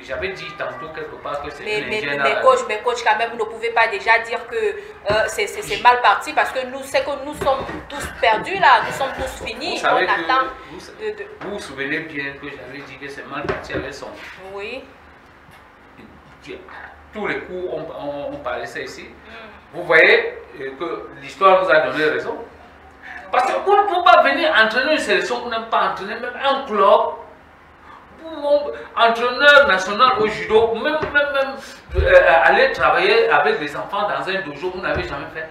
J'avais dit tantôt quelque part que c'est mais coach, quand même, vous ne pouvez pas déjà dire que c'est mal parti parce que nous sommes tous perdus là, nous sommes tous finis. Vous savez vous vous souvenez bien que j'avais dit que c'est mal parti avec son... Oui. Tous les coups, on parlait ça ici. Vous voyez que l'histoire nous a donné raison. Parce que vous ne pouvez pas venir entraîner une sélection, vous n'avez pas entraîné même un club. Entraîneur national au judo, même aller travailler avec des enfants dans un dojo, vous n'avez jamais fait.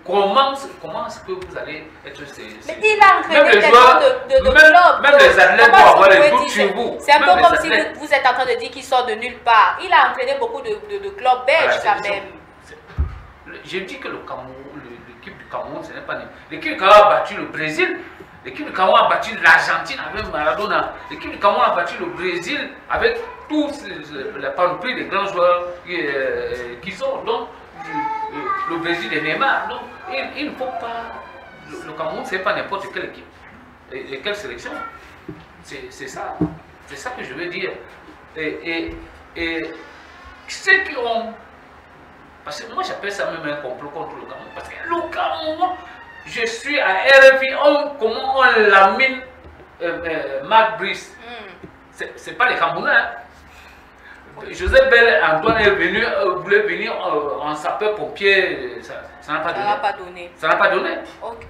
Comment est-ce que vous allez être... Mais il a entraîné des joueurs de club. Même les athlètes doivent avoir les doutes sur vous. C'est un peu comme si vous êtes en train de dire qu'il sort de nulle part. Il a entraîné beaucoup de clubs belges quand même. J'ai dit que l'équipe du Cameroun, ce n'est pas... L'équipe du Cameroun a battu le Brésil. L'équipe du Cameroun a battu l'Argentine avec Maradona. L'équipe du Cameroun a battu le Brésil avec tous la panoplie des grands joueurs qu'ils ont. Donc, le Brésil et Neymar. Donc, il ne faut pas... Le Cameroun, ce n'est pas n'importe quelle équipe. Et quelle sélection. C'est ça. C'est ça que je veux dire. Et ceux qui ont... Parce que moi, j'appelle ça même un complot contre le Cameroun. Parce que le Cameroun... Je suis à RFI, comment on lamine Marc Brice. C'est pas les Camerounais. Hein. Joseph Bell Antoine est venu, voulait venir en sapeur-pompier. Ça n'a pas donné. Ça n'a pas donné. Ok,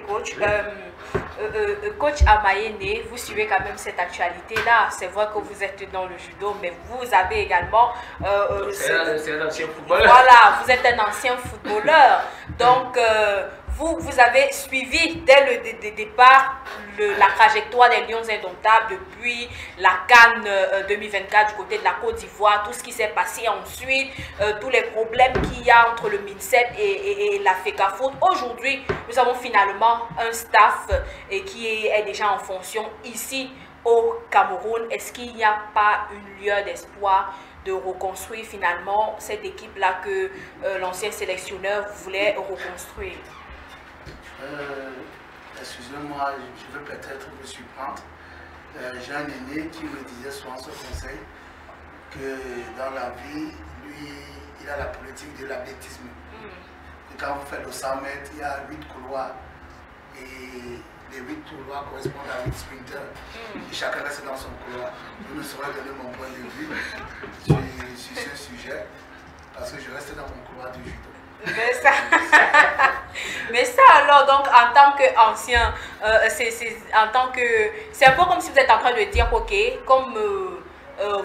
coach. Coach Amayene, vous suivez quand même cette actualité-là. C'est vrai que vous êtes dans le judo, mais vous avez également... c'est un ancien footballeur. Voilà, vous êtes un ancien footballeur. Donc, vous avez suivi dès le départ la trajectoire des Lions Indomptables depuis la CAN 2024 du côté de la Côte d'Ivoire, tout ce qui s'est passé ensuite, tous les problèmes qu'il y a entre le MINSEP et la FECAFOOT. Aujourd'hui, nous avons finalement un staff qui est déjà en fonction ici au Cameroun. Est-ce qu'il n'y a pas une lueur d'espoir de reconstruire finalement cette équipe-là que l'ancien sélectionneur voulait reconstruire? Excusez-moi, je veux peut-être vous surprendre. J'ai un aîné qui me disait souvent ce conseil, que dans la vie, lui, il a la politique de l'athlétisme. Et quand vous faites le 100 mètres, il y a 8 couloirs. Et les 8 couloirs correspondent à 8 sprinters. Et chacun reste dans son couloir. Je ne saurais donner mon point de vue sur ce sujet, parce que je reste dans mon couloir de judo. Mais ça alors, donc en tant qu'ancien, c'est un peu comme si vous êtes en train de dire, ok, comme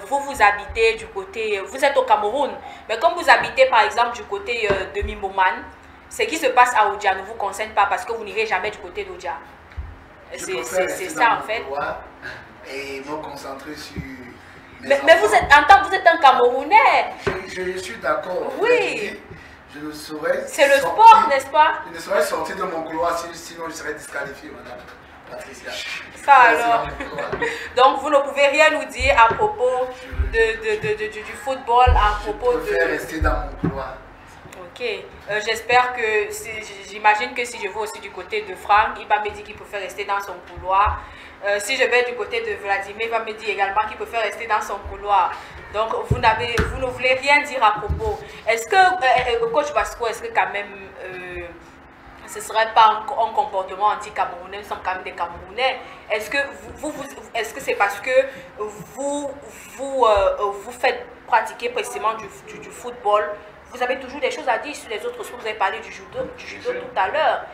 vous habitez du côté, vous êtes au Cameroun, mais comme vous habitez par exemple du côté de Mimoman, ce qui se passe à Oudja ne vous concerne pas parce que vous n'irez jamais du côté d'Oudja. C'est ça en fait. Et me concentrer sur... Mais vous êtes un Camerounais. Je suis d'accord. Oui. Je ne saurais... C'est le sport, n'est-ce pas? Je ne saurais sortir de mon couloir, sinon je serais disqualifié, madame Patricia. Ça alors. Donc vous ne pouvez rien nous dire à propos du football, à propos je préfère rester dans mon couloir. Ok, j'espère que, j'imagine que si je vais aussi du côté de Franck, il va me dire qu'il préfère rester dans son couloir. Si je vais du côté de Vladimir, il va me dire également qu'il préfère rester dans son couloir. Donc, vous ne voulez rien dire à propos. Est-ce que, coach Basco, est-ce que quand même, ce ne serait pas un comportement anti-camerounais? Nous sommes quand même des Camerounais. Est-ce que est-ce que c'est parce que vous faites pratiquer précisément du football? Vous avez toujours des choses à dire sur les autres sports. Vous avez parlé du judo tout à l'heure.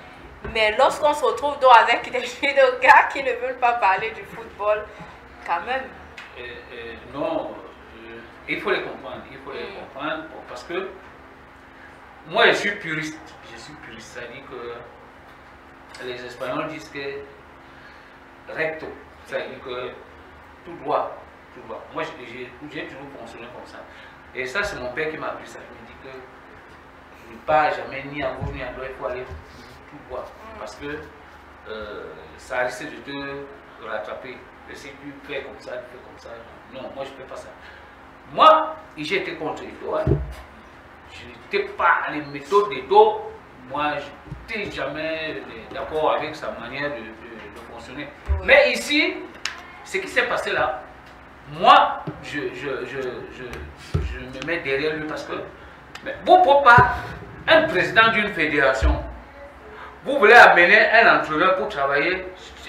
Mais lorsqu'on se retrouve donc avec des judokas qui ne veulent pas parler du football, quand même. Non, il faut les comprendre. Il faut les comprendre parce que moi, je suis puriste. C'est-à-dire que les Espagnols disent que recto, c'est-à-dire que tout droit. Moi, j'ai toujours fonctionné comme ça. Et ça, c'est mon père qui m'a appris ça. Il me dit que ne pas jamais ni à gauche ni à droite, il faut aller tout droit. Parce que ça risque de te rattraper. Et si tu fais comme ça, tu fais comme ça. Non, moi, je ne fais pas ça. Moi, j'ai été contre les dos. Je n'étais pas les méthodes des dos. Moi, je n'étais jamais d'accord avec sa manière de fonctionner. Oui. Mais ici, ce qui s'est passé là, moi, je me mets derrière lui parce que vous ne pouvez pas, un président d'une fédération, vous voulez amener un entraîneur pour travailler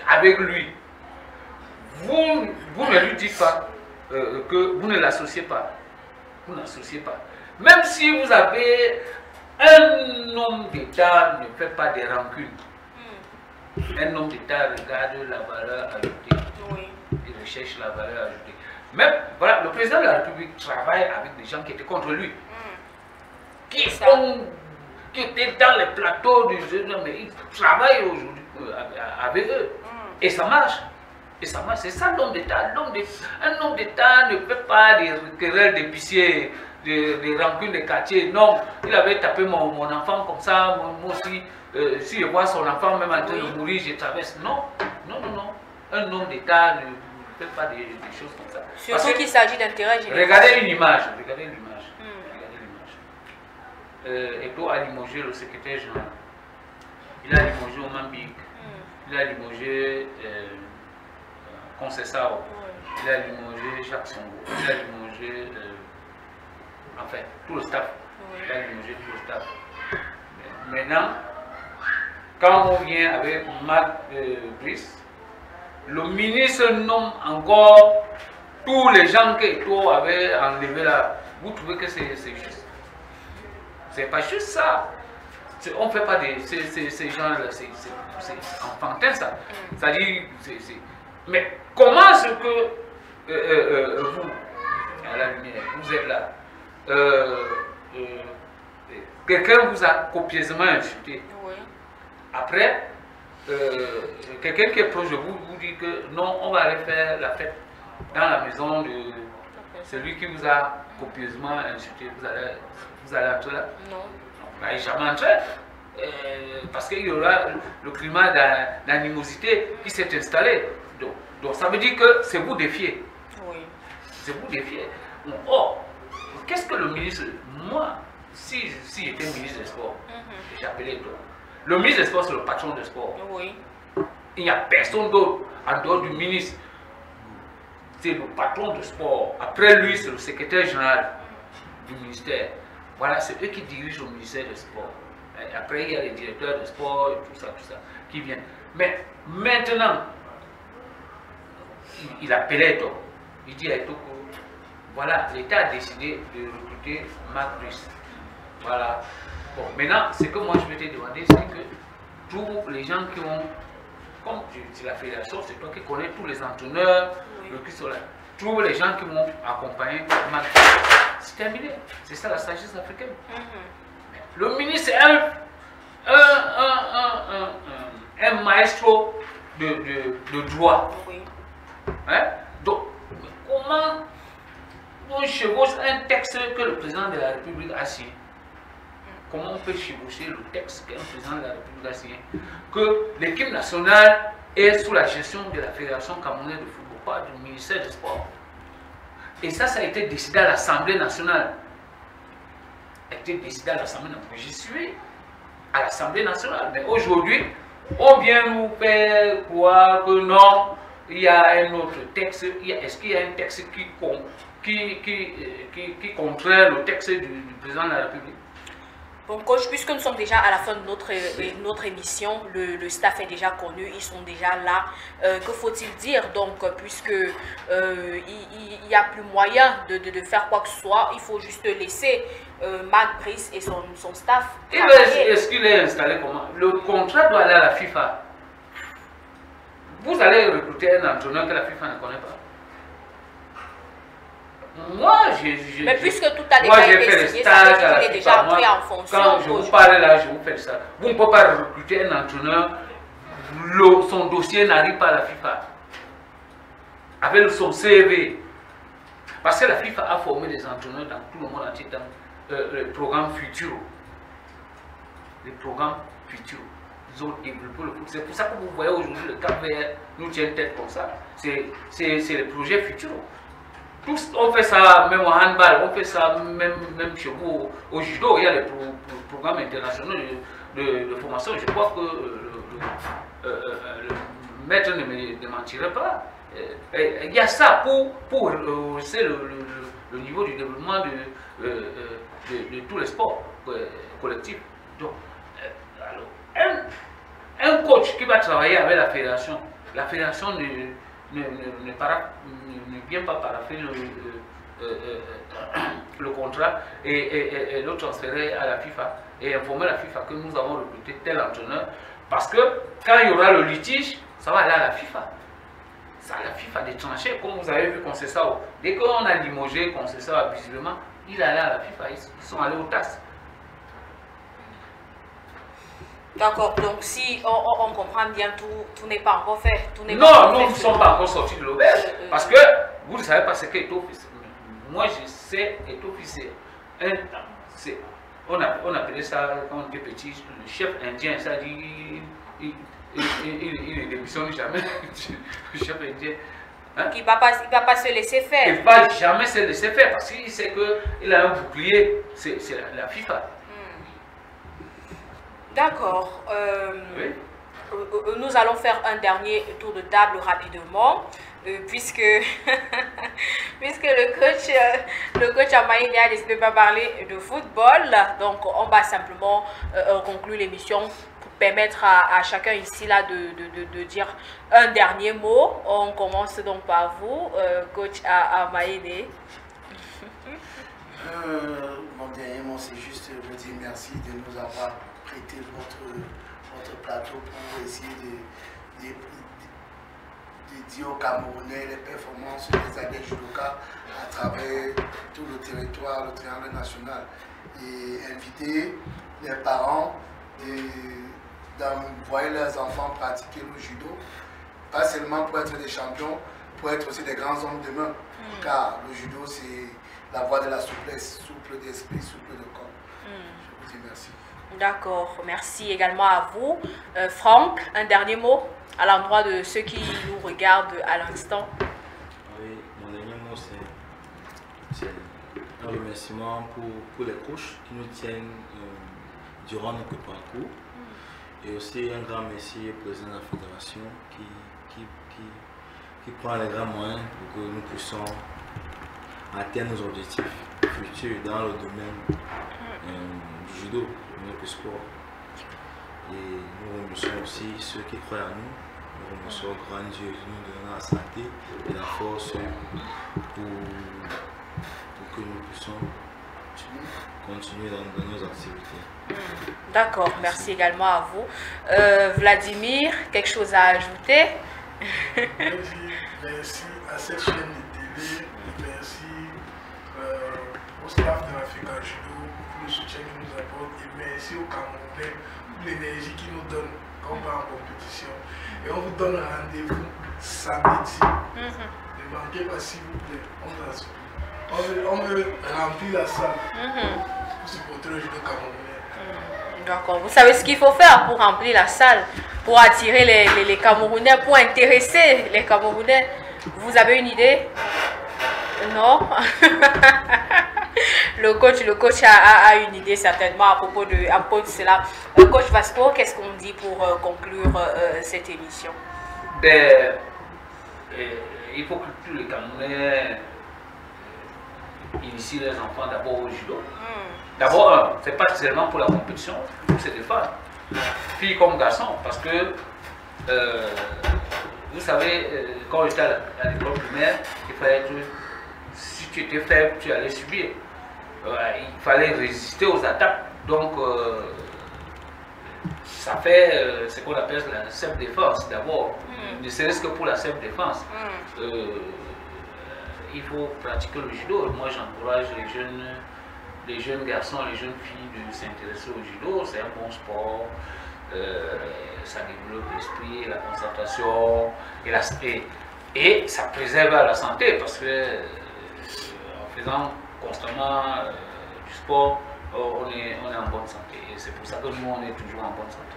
avec lui. Vous ne lui dites pas que vous ne l'associez pas. Vous n'associez pas. Même si vous avez un homme d'État ne fait pas des rancunes. Un homme d'État regarde la valeur ajoutée. Oui. Il recherche la valeur ajoutée. Même, voilà, le président de la République travaille avec des gens qui étaient contre lui. Qui étaient dans les plateaux du jeu, mais il travaille aujourd'hui avec eux. Et ça marche. Et ça marche. C'est ça l'homme d'État. Un homme d'État ne fait pas des querelles d'épiciers, des rancunes de quartier. Non, il avait tapé mon enfant comme ça, moi aussi. Si je vois son enfant même en train de mourir, je traverse. Non. Un homme d'État ne fait pas des choses comme ça. Surtout qu'il s'agit d'intérêt général. Regardez une image. Eto a limogé le secrétaire général. Il a limogé Omambik. Il a limogé Concessao. Il a limogé Jacques Songo. Il a limogé enfin tout le staff. Il a limogé tout le staff. Maintenant, quand on vient avec Marc Brice, le ministre nomme encore tous les gens que Eto avait enlevés là. Vous trouvez que c'est juste? C'est pas juste ça. On ne fait pas des. Ces gens-là, c'est enfantin ça. C'est-à-dire. Mais comment est-ce que vous, à la lumière, vous êtes là, quelqu'un vous a copieusement insulté. Oui. Après, quelqu'un qui est proche de vous vous dit que non, on va aller faire la fête dans la maison de celui qui vous a copieusement insulté. Vous allez entrer là? Non. Vous n'allez jamais entrer. Parce qu'il y aura le climat d'animosité qui s'est installé. Donc ça veut dire que c'est vous défier. Oui. C'est vous défier. Or, qu'est-ce que le ministre... Moi, si j'étais ministre des Sports, j'appelais toi. Le ministre des Sports, c'est le patron des sports. Oui. Il n'y a personne d'autre en dehors du ministre. C'est le patron du sport. Après lui, c'est le secrétaire général du ministère. Voilà, c'est eux qui dirigent le ministère des Sports. Et après, il y a les directeurs de sport et tout ça, qui viennent. Mais maintenant, il appelait Eto. Il dit à Eto que, voilà, l'État a décidé de recruter Marc Brice. Voilà. Bon, maintenant, ce que moi je vais te demander, c'est que tous les gens qui ont, comme c'est la fédération, c'est toi qui connais tous les entraîneurs, qui sont là. Trouve les gens qui m'ont accompagné. C'est terminé. C'est ça la sagesse africaine. Le ministre est un maestro de droit. Hein? Donc, comment on chevauche un texte que le président de la République a signé? Comment on peut chevaucher le texte qu'un président de la République a signé? Que l'équipe nationale est sous la gestion de la Fédération camerounaise de football, pas du ministère des Sports. Et ça a été décidé à l'Assemblée nationale. été décidé à l'Assemblée nationale. J'y suis à l'Assemblée nationale. Mais aujourd'hui, on vient nous faire croire que non, il y a un autre texte. Est-ce qu'il y a un texte qui contraint le texte du président de la République? Bon, coach, puisque nous sommes déjà à la fin de notre émission, le staff est déjà connu, ils sont déjà là. Que faut-il dire donc, puisque il n'y a plus moyen de faire quoi que ce soit, il faut juste laisser Marc Brice et son staff travailler. Est-ce qu'il est installé comment? Le contrat doit aller à la FIFA. Vous allez recruter un entraîneur que la FIFA ne connaît pas. Moi, mais puisque tout a déjà été signé, ça veut dire qu'il est déjà entré en fonction. Quand je vous parle là, je vous fais ça. Vous ne pouvez pas recruter un entraîneur, son dossier n'arrive pas à la FIFA. Avec son CV. Parce que la FIFA a formé des entraîneurs dans tout le monde entier, dans le programme Futuro. Les programmes Futuro. Ils ont développé le foot. C'est pour ça que vous voyez aujourd'hui le Cap-Vert nous tient tête comme ça. C'est le projet Futuro. Tous, on fait ça même au handball, on fait ça même chez vous au judo. Il y a les programmes internationaux de formation. Je crois que le maître ne me mentirait pas. Il y a ça pour hausser le niveau du développement de tous les sports collectifs. Donc, alors, un coach qui va travailler avec la fédération ne vient pas paraffer le contrat et le transférer à la FIFA et informer la FIFA que nous avons recruté tel entraîneur, parce que quand il y aura le litige, ça va aller à la FIFA. C'est à la FIFA de trancher, comme vous avez vu Conceição. Dès qu'on a limogé Conceição abusivement, il est allé à la FIFA, ils sont allés aux tasses. D'accord, donc si on comprend bien, tout n'est pas encore fait. Non, nous ne sommes pas encore sortis de l'auberge. Parce que vous ne savez pas ce qu'est Étoffi. Moi, je sais, Étoffi, c'est on appelait ça, quand on était petit, le chef indien. Ça dit, il ne démissionne jamais. Le chef indien. Hein? Il ne va pas se laisser faire. Il ne va jamais se laisser faire parce qu'il sait qu'il a un bouclier, c'est la FIFA. D'accord. Oui. Nous allons faire un dernier tour de table rapidement, puisque le coach Amaïne a décidé de ne pas parler de football. Donc, on va simplement conclure l'émission pour permettre à chacun ici là de dire un dernier mot. On commence donc par vous, coach Amaïne. Mon dernier mot, c'est juste vous dire merci de nous avoir prêté votre plateau pour essayer de dire aux Camerounais les performances des adeptes judoka à travers tout le territoire, le triangle national. Et inviter les parents d'envoyer leurs enfants pratiquer le judo, pas seulement pour être des champions, pour être aussi des grands hommes demain. Car le judo, c'est la voie de la souplesse, souple d'esprit, souple de corps. Je vous dis merci. D'accord, merci également à vous. Franck, un dernier mot à l'endroit de ceux qui nous regardent à l'instant. Oui, mon dernier mot, c'est un remerciement pour les coachs qui nous tiennent durant notre parcours. Et aussi un grand merci au président de la fédération qui prend les grands moyens pour que nous puissions atteindre nos objectifs futurs dans le domaine du judo, notre sport. Et nous remercions aussi ceux qui croient en nous. Nous remercions grand Dieu de nous donner la santé et la force pour que nous puissions continuer dans nos activités. D'accord, merci également à vous. Vladimir, quelque chose à ajouter? Merci à cette chaîne de télé, merci au staff de l'Africa Judo pour le soutien qu'ils nous apportent et merci aux Camerounais pour l'énergie qu'ils nous donnent quand on va en compétition. Et on vous donne un rendez-vous samedi. Ne manquez pas s'il vous plaît. On veut remplir la salle pour supporter le judo camerounais. D'accord, vous savez ce qu'il faut faire pour remplir la salle, pour attirer les Camerounais, pour intéresser les Camerounais. Vous avez une idée? Non? Le coach a une idée certainement à propos de cela. Coach Vasco, qu'est-ce qu'on dit pour conclure cette émission? Ben, il faut que tous les Camerounais initient les enfants d'abord au judo. D'abord, c'est pas seulement pour la compétition, pour se défendre, filles comme garçons, parce que vous savez, quand j'étais à l'école primaire, il fallait être, si tu étais faible, tu allais subir. Il fallait résister aux attaques. Donc, ça fait ce qu'on appelle la self-défense d'abord. Ne serait-ce que pour la self-défense. Il faut pratiquer le judo. Moi, j'encourage les jeunes garçons, les jeunes filles de s'intéresser au judo. C'est un bon sport. Ça développe l'esprit, la concentration et ça préserve la santé parce que en faisant constamment du sport, on est en bonne santé. Et c'est pour ça que nous, on est toujours en bonne santé.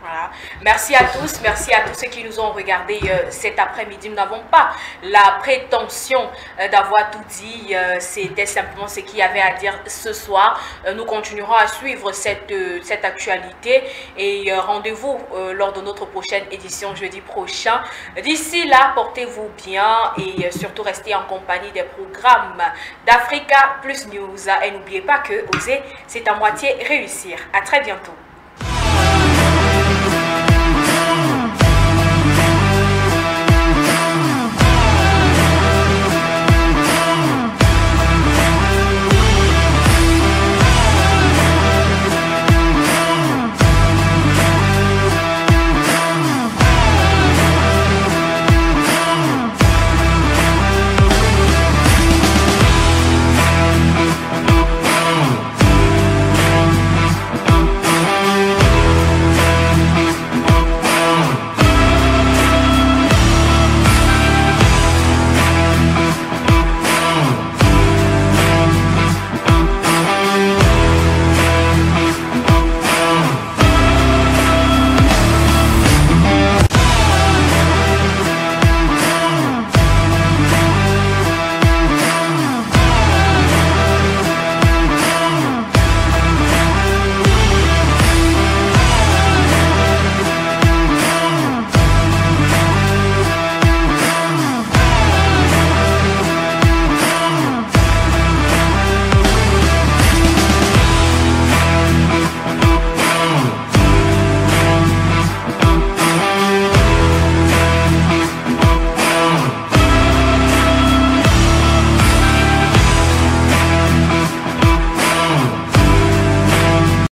Voilà. Merci à tous ceux qui nous ont regardés cet après-midi. Nous n'avons pas la prétention d'avoir tout dit, c'était simplement ce qu'il y avait à dire ce soir. Nous continuerons à suivre cette actualité et rendez-vous lors de notre prochaine édition jeudi prochain. D'ici là, portez-vous bien et surtout restez en compagnie des programmes d'Africa Plus News. Et n'oubliez pas que oser, c'est à moitié réussir. À très bientôt.